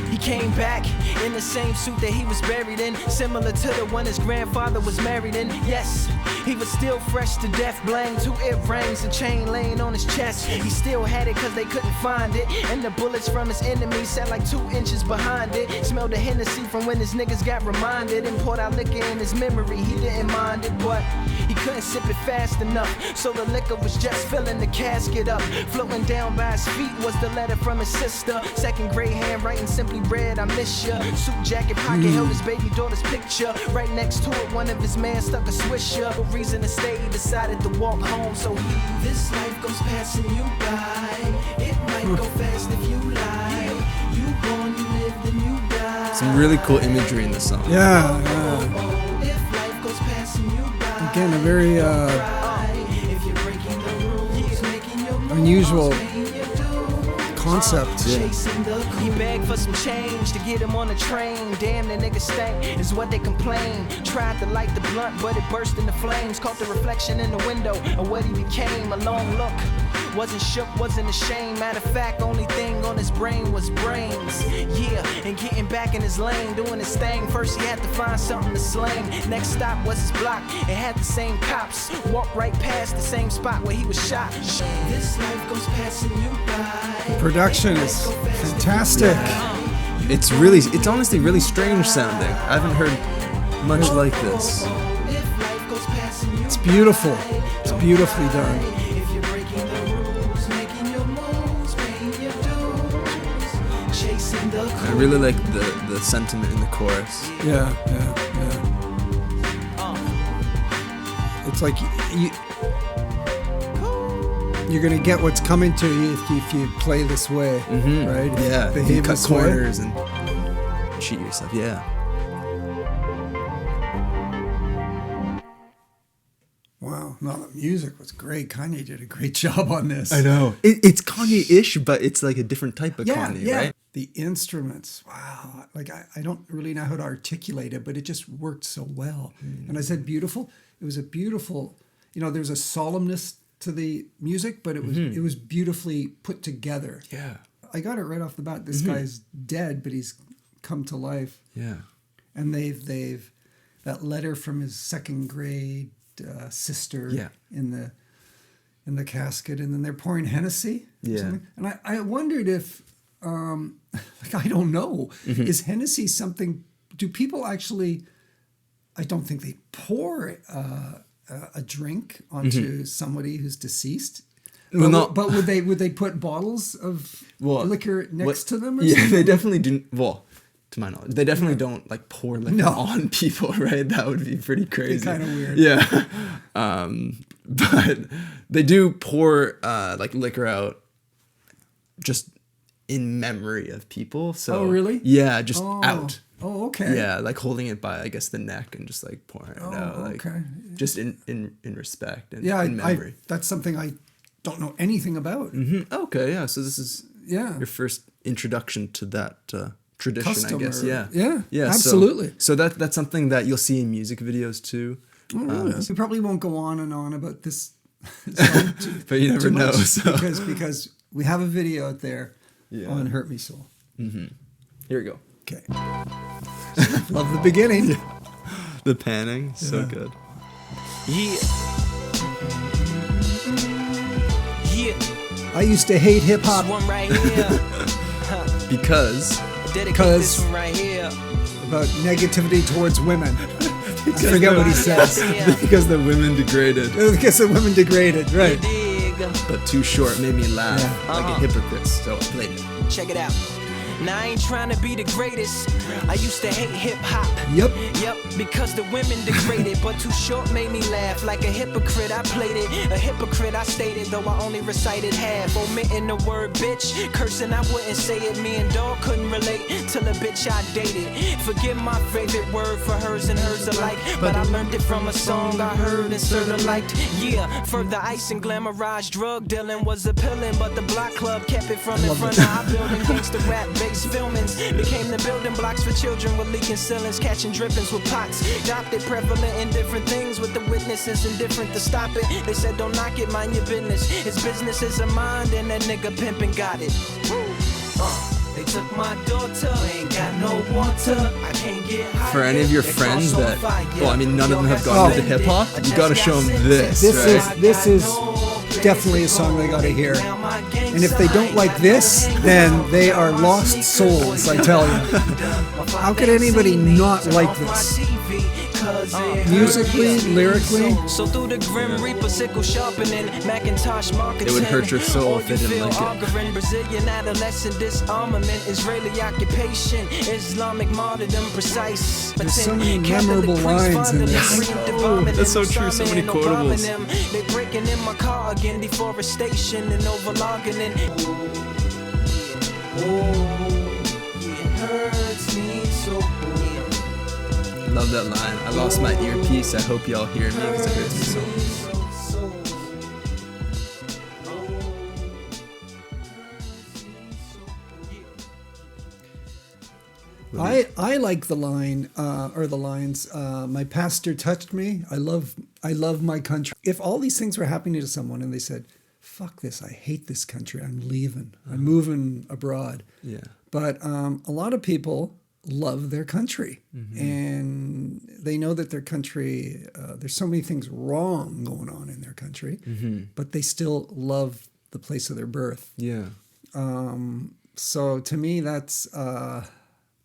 He came back in the same suit that he was buried in, similar to the one his grandfather was married in. Yes, he was still fresh to death, blang, 2 earrings, a chain laying on his chest. He still had it cause they couldn't find it, and the bullets from his enemies sat like 2 inches behind it. Smelled the Hennessy from when his niggas got reminded, and poured out liquor in his memory. He didn't mind it, but he couldn't sip it fast enough, so the liquor was just filling the casket up. Floating down by his feet was the letter from his sister, 2nd grade handwriting, simply read, I miss ya. Suit jacket pocket held his baby daughter's picture. Right next to it, one of his men stuck a swisher. For reason to stay, he decided to walk home, so this life goes passing you by. It might go fast if you lie. You born, you live, then you die. Some really cool imagery in the song. Yeah. If life goes passing you by. Again, a very If you're breaking the rules, making your unusual concept. He begged for some change to get him on the train. Damn, the nigga stank is what they complain. Tried to light the blunt, but it burst into flames. Caught the reflection in the window of what he became. A long look. Wasn't shook, wasn't ashamed. Matter of fact, only thing on his brain was brains. Yeah, and getting back in his lane, doing his thing. First he had to find something to slang. Next stop was his block. It had the same cops. Walked right past the same spot where he was shot. This life goes passing you by. Production is fantastic. It's honestly really strange sounding. I haven't heard much like this. It's beautiful. It's beautifully done. I really like the sentiment in the chorus. Yeah. It's like you're gonna get what's coming to you if you play this way, right? Yeah, Behave you cut this way. corners and cheat yourself. Yeah. Wow, no, the music was great. Kanye did a great job on this. I know. It's Kanye-ish, but it's like a different type of Kanye, right? The instruments, wow. Like, I don't really know how to articulate it, but it just worked so well. And I said beautiful. It was a beautiful, there's a solemnness to the music, but it was beautifully put together. Yeah. I got it right off the bat. This guy's dead, but he's come to life. Yeah. And they've that letter from his second grade sister in the casket, and then they're pouring Hennessy. Yeah. And I wondered if, I don't know, is Hennessy something? Do people actually? I don't think they pour a drink onto somebody who's deceased. Well, but would they put bottles of liquor next to them? Or something? They definitely do. Well, to my knowledge, they definitely don't like pour liquor on people, right? That would be pretty crazy. Kind of weird. Yeah, but they do pour like liquor out just in memory of people. So really? Yeah, just out. Oh, okay. Yeah, like holding it by, I guess, the neck and just like pouring it out. Like, okay. Just in respect and in memory. That's something I don't know anything about. Okay, yeah. So this is your first introduction to that tradition, Custom, I guess. Yeah, Yeah. absolutely. So that's something that you'll see in music videos too. Oh, really? We probably won't go on and on about this song but you never know. So. Because we have a video out there on Hurt Me Soul. Here we go. Okay. Love the beginning. The panning, so good. Yeah. I used to hate hip hop This one right here. because Dedicate this one right here. about negativity towards women. I forget what he says. because the women degraded, Because the women degraded, right? but too short made me laugh like a hypocrite. So I played it. Check it out. Now I ain't trying to be the greatest. I used to hate hip hop. Yep. Because the women degraded, but too short made me laugh. Like a hypocrite, I played it. A hypocrite, I stated, though I only recited half. Omitting the word bitch, cursing, I wouldn't say it. Me and dog couldn't relate till a bitch I dated. Forget my favorite word for hers and hers alike, but I learned it from a song I heard and sorta liked. Yeah, further ice and glamorized drug dealing was appealing, but the block club kept it from in front of our building. Gangsta rap filmings became the building blocks for children with leaking ceilings, catching drippings with pots. Adopted prevalent in different things with the witnesses indifferent to stop it. They said don't knock it, mind your business. His business is a mind and that nigga pimpin' got it. They took my daughter, ain't got no water. I can't get high. For any of your friends that, well, I mean, none of them have gone into hip hop, you gotta show them this. This is definitely a song they gotta hear. And if they don't like this, then they are lost souls, I tell you. How could anybody not like this? Musically, lyrically. So through the grim reaper sickle sharpening Macintosh marketing, It would hurt your soul if they didn't like it. arguing, Brazilian adolescent disarmament, Israeli occupation, Islamic martyrdom precise. There's so many memorable lines in this. That's so true, so many quotables. They breaking in my car again, deforestation and overlogging it. It hurts me so. Love that line. I lost my earpiece. I hope y'all hear me because it hurts me so. I like the line or the lines. My pastor touched me. I love my country. If all these things were happening to someone and they said, "Fuck this! I hate this country. I'm leaving. I'm moving abroad." Yeah. But a lot of people love their country, and they know that their country. There's so many things wrong going on in their country, but they still love the place of their birth. Yeah. So to me, that's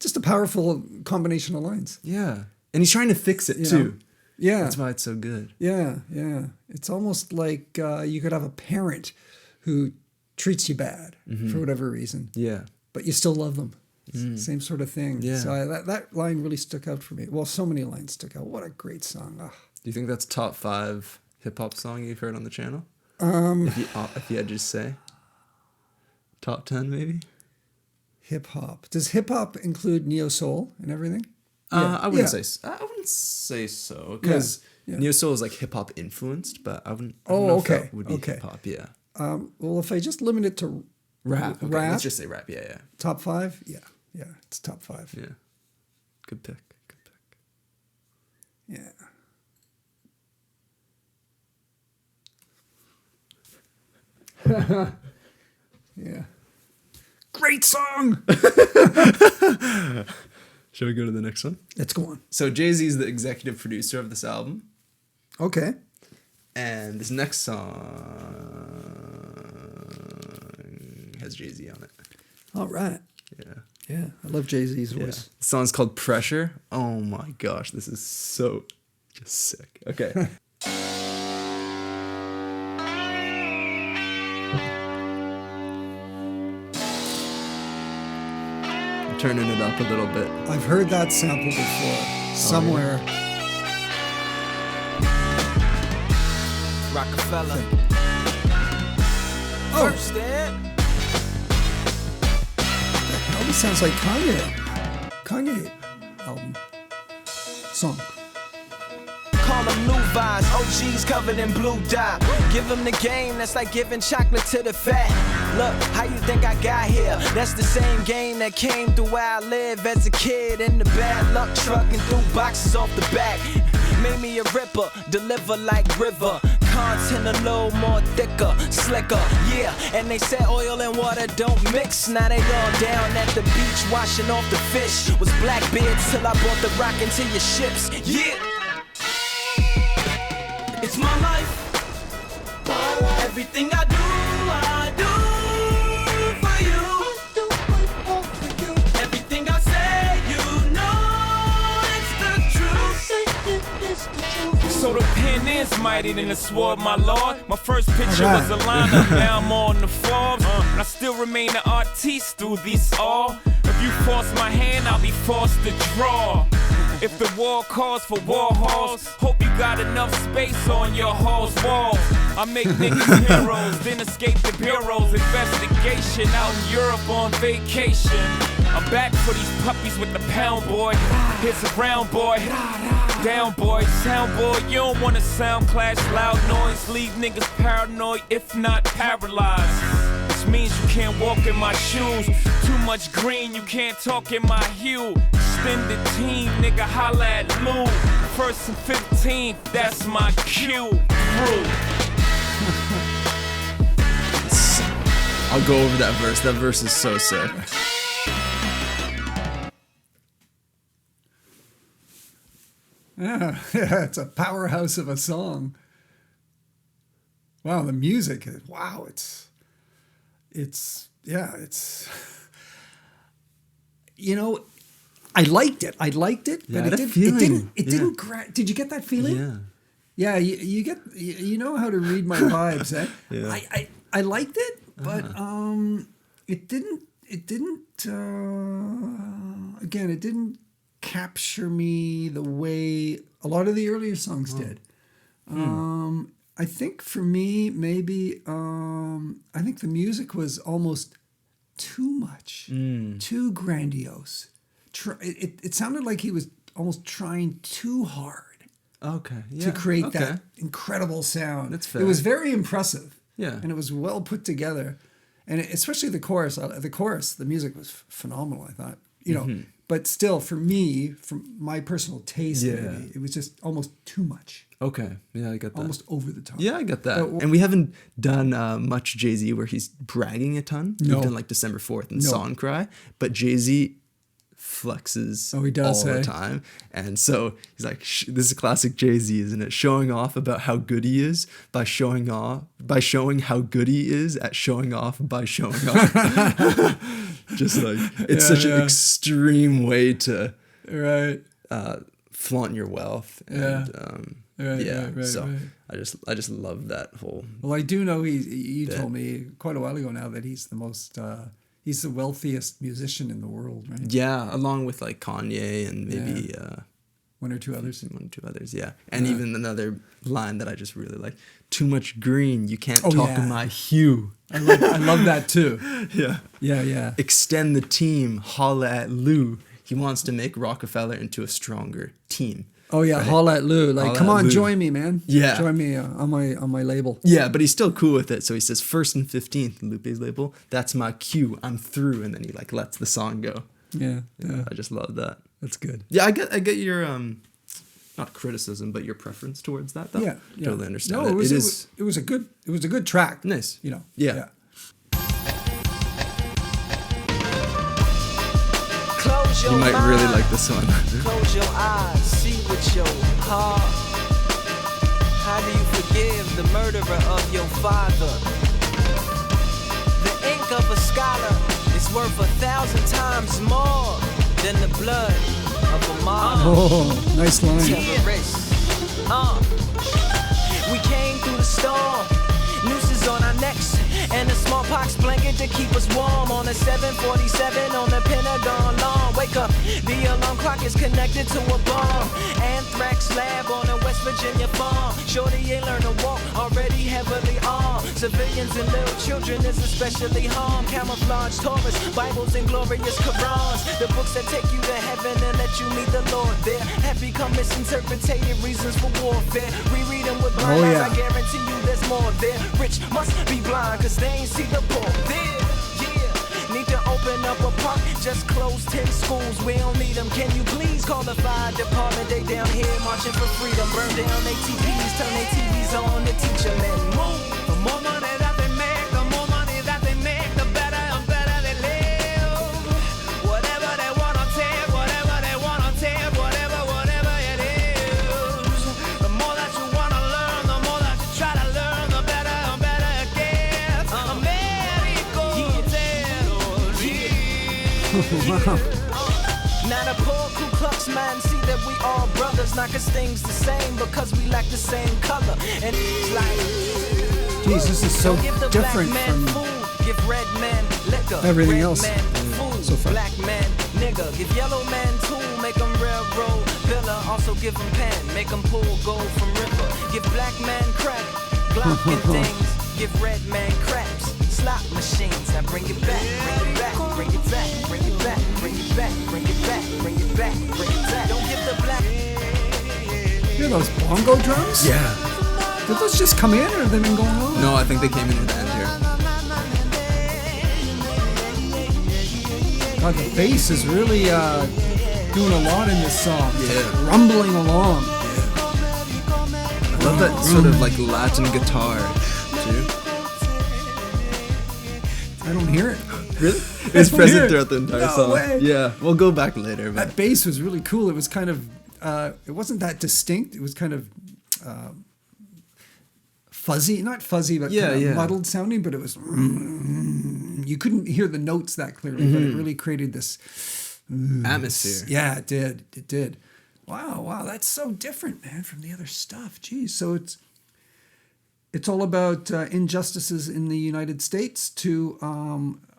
just a powerful combination of lines. Yeah. And he's trying to fix it You too. know? Yeah. That's why it's so good. Yeah, yeah. It's almost like you could have a parent who treats you bad for whatever reason, Yeah. but you still love them. Same sort of thing. Yeah. So that line really stuck out for me. Well, so many lines stuck out. What a great song. Ah. Do you think that's top 5 hip hop song you've heard on the channel? If you had to just say top 10, maybe. Hip hop. Does hip hop include neo soul and everything? I wouldn't say so because Yeah. neo soul is like hip hop influenced, but I don't Oh, know if okay. that would be Okay. hip hop. Yeah. Well, if I just limit it to Rap. Okay, rap, let's just say rap. Yeah. top 5. Yeah, it's top 5. Yeah. Good pick. Good pick. Yeah. Yeah. Great song. Shall we go to the next one? Let's go on. So Jay-Z is the executive producer of this album, Okay. and this next song has Jay-Z on it. All right. Yeah. Yeah, I love Jay-Z's Yeah. voice. The song's called Pressure. Oh my gosh, this is so just sick. Okay. I'm turning it up a little bit. I've heard that sample before somewhere. Rockefeller. Oh, First, Dad. that always sounds like Kanye album song. Call them Levi's, OGs covered in blue dye. Give them the game, that's like giving chocolate to the fat. Look, how you think I got here? That's the same game that came through where I live as a kid in the bad luck truck and threw boxes off the back. Made me a ripper, deliver like river. Content a little more thicker, slicker, yeah. And they said oil and water don't mix. Now they all down at the beach washing off the fish. Was Blackbeard till I brought the rock into your ships, yeah. It's my life. Everything I do for you. Everything I say, you know it's the truth. So the pen is mighty than the sword, my lord. My first picture was a lineup, now I'm on the Forbes. And I still remain an artiste through these all. If you force my hand, I'll be forced to draw. If the war calls for war halls, hope you got enough space on your hall's walls. I make niggas heroes, then escape the bureau's investigation out in Europe on vacation. I'm back for these puppies with the pound boy. Here's a round boy, down boy, sound boy. You don't wanna sound clash, loud noise, leave niggas paranoid, if not paralyzed. This means you can't walk in my shoes. Too much green, you can't talk in my hue. Extended team, nigga, holla at Lou. 1st and 15th, that's my cue. Crew. I'll go over that verse. That verse is so sick. Yeah, it's a powerhouse of a song. Wow, the music is you know, I liked it, Yeah, but I it had a didn't. feeling. It didn't. Did you get that feeling? Yeah. Yeah, you know how to read my vibes, eh? Yeah. I liked it, but it didn't again, it didn't capture me the way a lot of the earlier songs did. I think for me, maybe I think the music was almost too much, too grandiose. It sounded like he was almost trying too hard Okay. Yeah. to create that incredible sound. That's fair. It was very impressive. Yeah. And it was well put together. And especially the chorus. The music was phenomenal, I thought. you know. But still, for me, from my personal taste, maybe, it was just almost too much. Okay, yeah, I get that. Almost over the top. Yeah, I get that. And we haven't done much Jay-Z where he's bragging a ton. No. We've done like December 4th and Song Cry. But Jay-Z flexes he does, all the time. And so he's like, this is a classic Jay-Z, isn't it? Showing off about how good he is by showing how good he is at showing off by showing off. Just like, it's such an extreme way to flaunt your wealth. And, I just love that whole. Well, I do know you told me quite a while ago now that he's the most he's the wealthiest musician in the world, right? Yeah, along with like Kanye and maybe one or two others. Yeah. And even another line that I just really like: "Too much green, you can't talk my hue." I love that too. Yeah. Extend the team, holla at Lou. He wants to make Rockefeller into a stronger team. Oh yeah, right? Holla at Lou. Like, come on, join me, man. Yeah, join me on my label. Yeah, but he's still cool with it. So he says 1st and 15th, Lupe's label. That's my cue. I'm through, and then he like lets the song go. Yeah. I just love that. That's good. Yeah, I get your not criticism, but your preference towards that. Though. Yeah. Totally understand. No, it was a good track. Nice. You know. Yeah. You might really like this one. Close your eyes, see with your heart. How do you forgive the murderer of your father? The ink of a scholar is worth 1,000 times more than the blood of a mom. Oh, nice line. We came through the storm, nooses on our necks, and a smallpox blanket to keep us warm. On a 747 on the Pentagon lawn. Wake up, the alarm clock is connected to a bomb. Anthrax lab on a West Virginia farm. Shorty ain't learned to walk, already heavily armed. Civilians and little children is especially harmed. Camouflage Taurus, Bibles and glorious Qurans. The books that take you to heaven and let you meet the Lord there have become misinterpreted reasons for warfare. Reread them with blind eyes, I guarantee you there's more there. Rich must be blind, cause they ain't see the poor there. Need to open up a park, just close 10 schools. We don't need them. Can you please call the fire department? They down here marching for freedom. Burn down ATPs, turn their TVs on to teach them and move. The more money that they make, the more money that they make, the better and better they live. Whatever they wanna take, whatever they wanna take, whatever it is. The more that you wanna learn, the more that you try to learn, the better and better it gets. Wow. Now the poor Ku Klux man see that we all brothers, not cause things the same, because we like the same color. And it's like, jeez, this is so give the different black man from food, give red man liquor, everything red else man food, so far. Black man nigga, give yellow man tool, make them railroad pillar, also give them pen, make them pull gold from river. Give black man crack, Glock and things, give red man craps, slot machines. Now bring it back, bring it back, bring it back, bring it back, bring it back, bring it back, bring it back, bring it back. Don't give the black. Hear those bongo drums? Yeah. Did those just come in, or have they been going on? No, I think they came in at the end here. God, the bass is really doing a lot in this song. Yeah. Rumbling along. I love that sort of like Latin guitar too. I don't hear it. Really? It's present throughout the entire song. Way. Yeah, we'll go back later. But That bass was really cool. It was kind of, it wasn't that distinct. It was kind of fuzzy, not fuzzy, but kind of muddled sounding. But it was, you couldn't hear the notes that clearly, but it really created this atmosphere. Yeah, it did. It did. Wow, that's so different, man, from the other stuff. Geez, so it's all about injustices in the United States to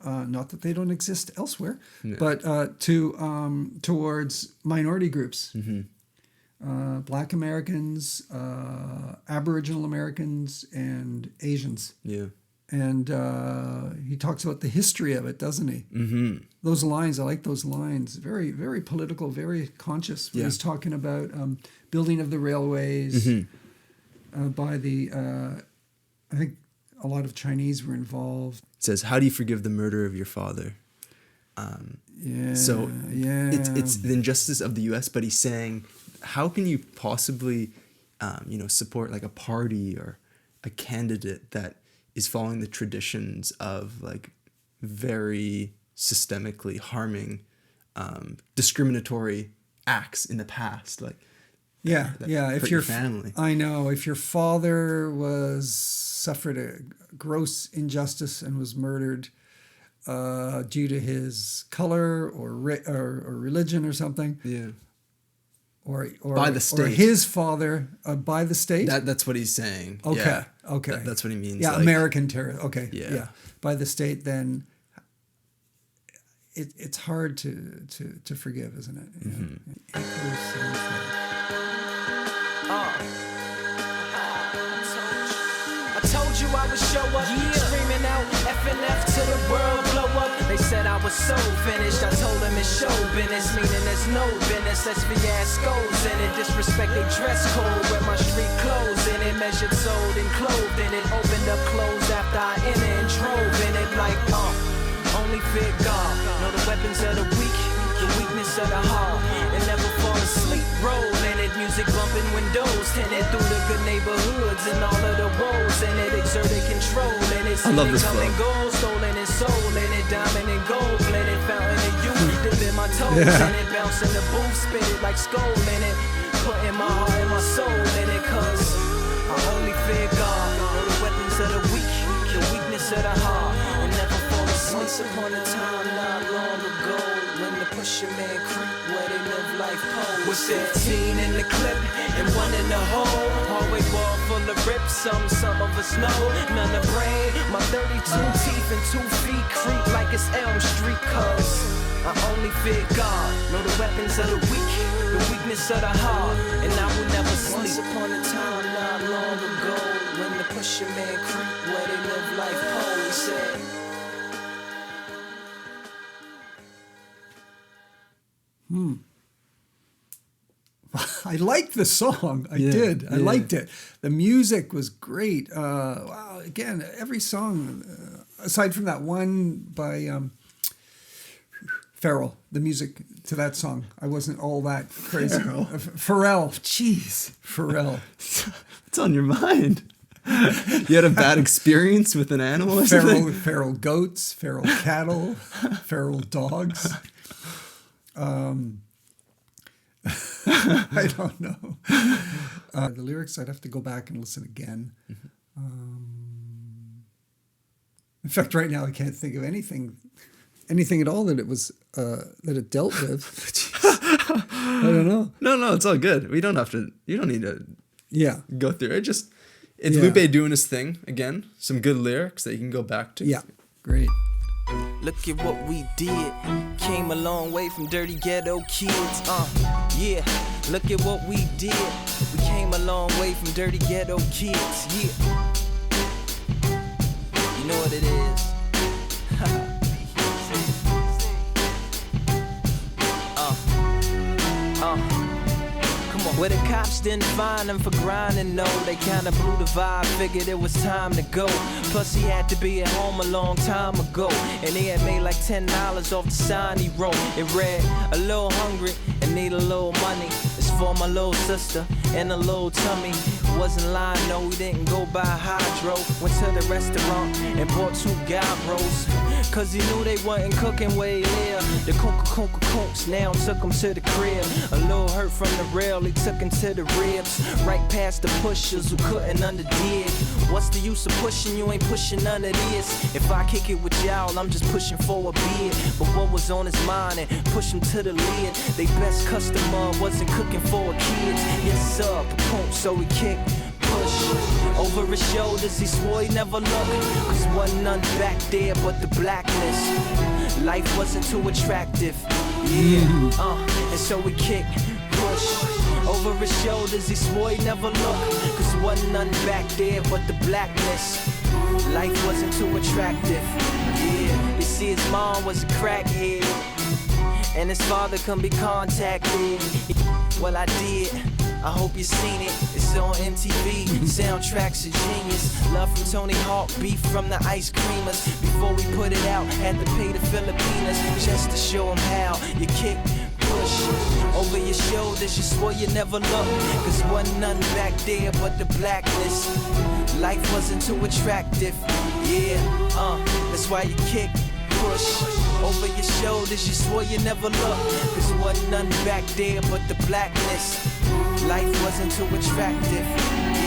not that they don't exist elsewhere, but towards minority groups, Black Americans, Aboriginal Americans, and Asians. Yeah. And he talks about the history of it, doesn't he? Mm-hmm. Those lines, I like those lines. Very, very political, very conscious. When he's talking about building of the railways by the, I think a lot of Chinese were involved. It says, how do you forgive the murder of your father? So it's the injustice of the U.S., but he's saying, how can you possibly, support like a party or a candidate that is following the traditions of like very systemically harming, discriminatory acts in the past, like if your family. I know if your father suffered a gross injustice and was murdered due to his color or religion or something, or by the state, or his father by the state. That's what he's saying. Okay. That's what he means. Yeah, like, American terror. Okay. Yeah. By the state, then it's hard to forgive, isn't it? I told you I would show up, screaming out FNF till the world blow up. They said I was so finished, I told them it's show business, meaning there's no business. That's Fiasco's in it, disrespect they dress code, wear my street clothes in it, measured, sold, and clothed in it, opened up closed after I entered and drove in it like, only fear God, know the weapons of the weak, the weakness of the heart, and never fall asleep, rolling it, music bumping windows, tinted through the good neighborhoods and all of the woes, and it exerted control, and it's I love this coming flow. gold, stolen and soul, and it diamond and gold, blended fountain and youth, dipping my toes, and it bouncing the booth, spit it like skull in it, putting my heart and my soul in it, cause I only fear God, know the weapons of the weak, the weakness of the heart, and never fall asleep. Once upon a time, not long ago, when the pusher man creep where they live life pose. Was 15 in the clip and one in the hole. Hallway wall full of rips, some of us know. None of brain, my 32 teeth and 2 feet creep like it's Elm Street. Cause I only fear God, know the weapons of the weak, the weakness of the heart, and I will never sleep. Once upon a time, not long ago, when the pusher man creep where they live life pose. He said, I liked the song. I did. I liked it. The music was great. Wow. Again, every song, aside from that one by Pharrell, the music to that song, I wasn't all that crazy. Pharrell. Jeez. Pharrell. What's on your mind? You had a bad experience with an animal or something? Feral goats, feral cattle, feral dogs. I don't know. The lyrics, I'd have to go back and listen again. In fact, right now I can't think of anything at all that it was that it dealt with. I don't know. No, it's all good. We don't have to. You don't need to. Yeah. Go through it. It's Lupe doing his thing again. Some good lyrics that you can go back to. Yeah. Great. look at what we did. Came a long way from dirty ghetto kids. Yeah, look at what we did. We came a long way from dirty ghetto kids. Yeah. You know what it is. Where the cops didn't find him for grinding, no. They kinda blew the vibe, figured it was time to go. Plus he had to be at home a long time ago, and he had made like $10 off the sign he wrote. It read, a little hungry and need a little money. It's for my little sister and a little tummy. Wasn't lying, no, we didn't go buy hydro. Went to the restaurant and bought 2 gyros, cause he knew they wasn't cooking where he lived. The conks now took him to the crib. A little hurt from the rail, he took him to the ribs. Right past the pushers who couldn't underdig. What's the use of pushing, you ain't pushing none of this. If I kick it with y'all, I'm just pushing for a bid. But what was on his mind and push him to the lid. They best customer wasn't cooking for a kid. Yes sir, so he kicked, push over his shoulders, he swore he never looked, cause wasn't none back there but the blackness. Life wasn't too attractive, yeah, and so he kicked, push over his shoulders, he swore he never looked, cause wasn't none back there but the blackness. Life wasn't too attractive, yeah. You see his mom was a crackhead, and his father couldn't be contacted. Well I did, I hope you seen it. It's on MTV. Soundtracks are genius. Love from Tony Hawk, beef from the ice creamers. Before we put it out, had to pay the Filipinas just to show them how you kick, push over your shoulders. You swore you never look, cause wasn't none back there but the blackness. Life wasn't too attractive. Yeah, that's why you kick, push over your shoulders. You swore you never look, cause wasn't none back there but the blackness. Life wasn't too attractive.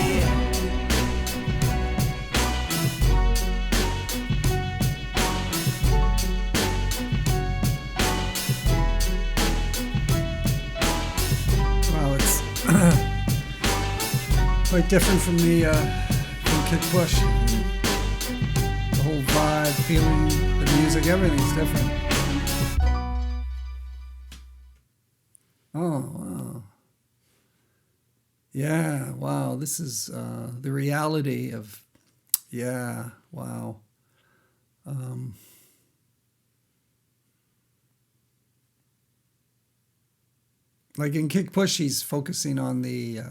Yeah. Quite different from the from Kick Push. The whole vibe, feeling, the music, everything's different. Oh wow! Yeah, wow. This is the reality of. Yeah, wow. Like in Kick Push, he's focusing on the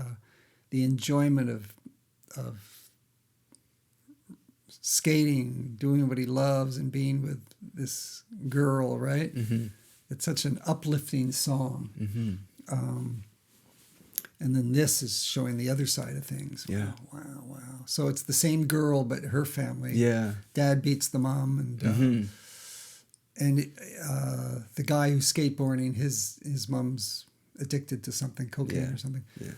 enjoyment of skating, doing what he loves, and being with this girl, right? Mm-hmm. It's such an uplifting song. Mm-hmm. And then this is showing the other side of things. Yeah. Wow. So it's the same girl, but her family. Yeah. Dad beats the mom, and the guy who's skateboarding, his mom's addicted to something, cocaine or something. Yeah.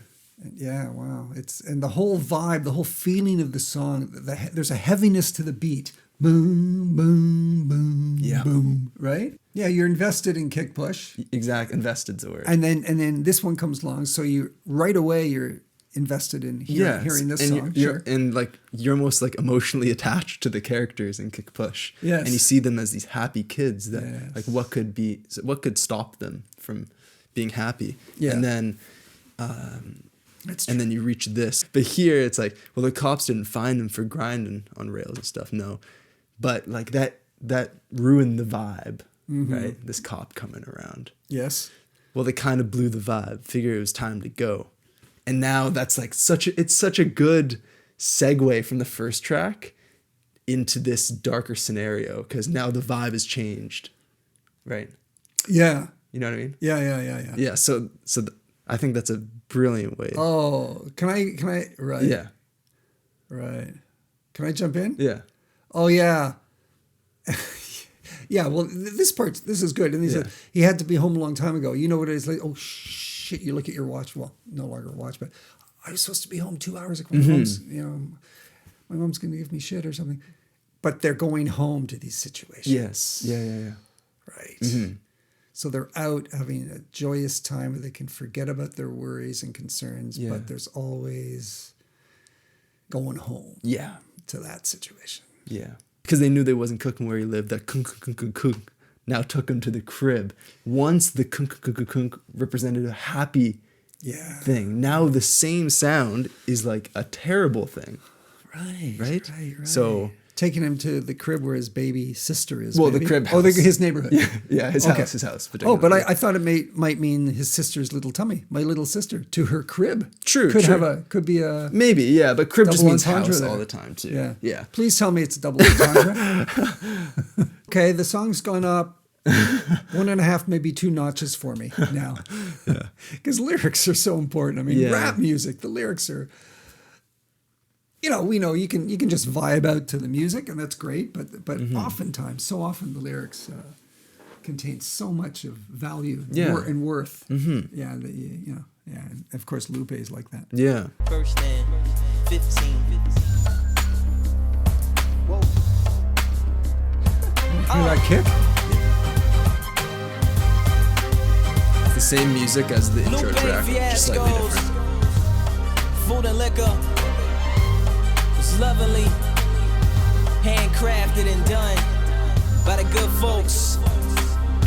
Yeah, wow. And the whole vibe, the whole feeling of the song, there's a heaviness to the beat. Boom, boom, boom, boom, right? Yeah, you're invested in Kick Push. Exactly, invested's the word. And then this one comes along, so you right away you're invested in hearing this song. You're almost like emotionally attached to the characters in Kick Push. Yes. And you see them as these happy kids that like what could stop them from being happy. Yeah. And then then you reach this. But here it's like, well, the cops didn't find him for grinding on rails and stuff. No. But like that ruined the vibe, right? This cop coming around. Yes. Well, they kind of blew the vibe. Figure it was time to go. And now that's like it's such a good segue from the first track into this darker scenario, because now the vibe has changed, right? Yeah. You know what I mean? Yeah. Yeah. So I think that's a brilliant way. Oh, can I? Right. Yeah. Right. Can I jump in? Yeah. Oh yeah. Yeah. Well, this is good. And he said he had to be home a long time ago. You know what it is like? Oh shit! You look at your watch. Well, no longer a watch, but I was supposed to be home 2 hours ago. My mom's going to give me shit or something. But they're going home to these situations. Yes. Yeah. Right. Mm-hmm. So they're out having a joyous time where they can forget about their worries and concerns, but there's always going home to that situation. Yeah. Because they knew they wasn't cooking where he lived. That kunk now took him to the crib. Once the kunk represented a happy thing. Now the same sound is like a terrible thing. Right. So taking him to the crib where his baby sister is. Well, the crib house. Oh, his neighborhood. Yeah, his house. Oh, but I thought it might mean his sister's little tummy, my little sister, to her crib. True. Could be a maybe, yeah, but crib just means house there all the time too. Yeah. Please tell me it's a double entendre. Okay, the song's gone up 1.5, maybe 2 notches for me now, because lyrics are so important. I mean, rap music, the lyrics are. We know you can just vibe out to the music, and that's great. But oftentimes, so often the lyrics contain so much of value and worth. Mm-hmm. Yeah, and of course Lupe is like that. Yeah. First and 15. Whoa. Hear that kick? It's the same music as the intro Lupe, track, just slightly Fiascos. different. Food and liquor. Lovingly handcrafted and done by the good folks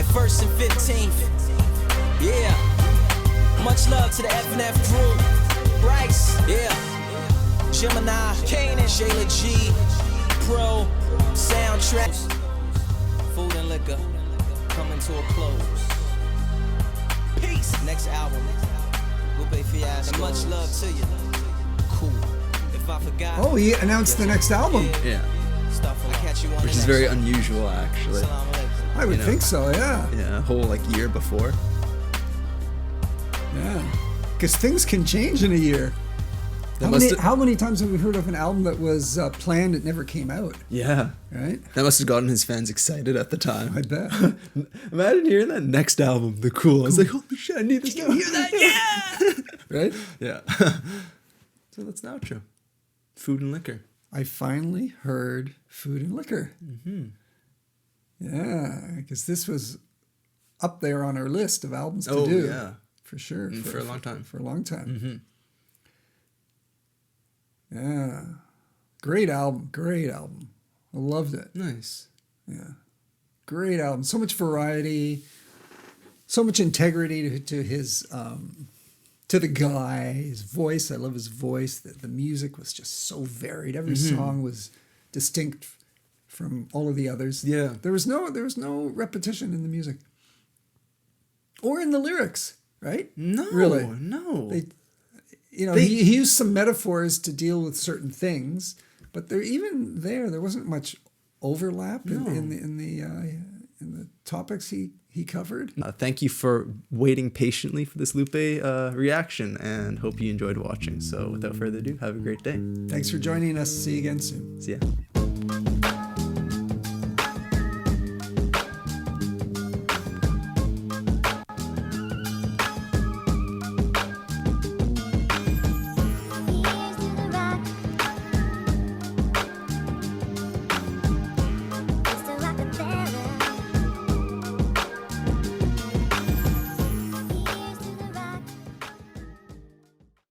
at 1st and 15th. Yeah, much love to the F&F crew. Bryce, Gemini, Kanan, Shayla G, Pro, Soundtracks. Food and liquor coming to a close. Peace. Next album. Lupe, Fiasco. And much love to you. Cool. If I forgot. Oh, he announced the next album. Yeah. Which Which is very unusual, actually. I would think so, yeah. Yeah, a whole like year before. Yeah. Because things can change in a year. How many times have we heard of an album that was planned, it never came out? Yeah. Right? That must have gotten his fans excited at the time. I bet. Imagine hearing that next album, The Cool. I was like, holy shit, I need this now. Hear that? Yeah! Right? Yeah. So that's the outro. Food and liquor. I finally heard Food and Liquor. Mm-hmm. Yeah, because this was up there on our list of albums to do. Yeah. For sure. For a long time. For a long time. Mm-hmm. Yeah. Great album. Great album. I loved it. Nice. Yeah. Great album. So much variety. So much integrity to his... to the guy, his voice. I love his voice. The music was just so varied. Every song was distinct from all of the others. Yeah. There was no repetition in the music. Or in the lyrics, right? No. Really? No. He used some metaphors to deal with certain things, but there wasn't much overlap in the topics he covered. Thank you for waiting patiently for this Lupe reaction, and hope you enjoyed watching. So without further ado, have a great day. Thanks for joining us. See you again soon. See ya.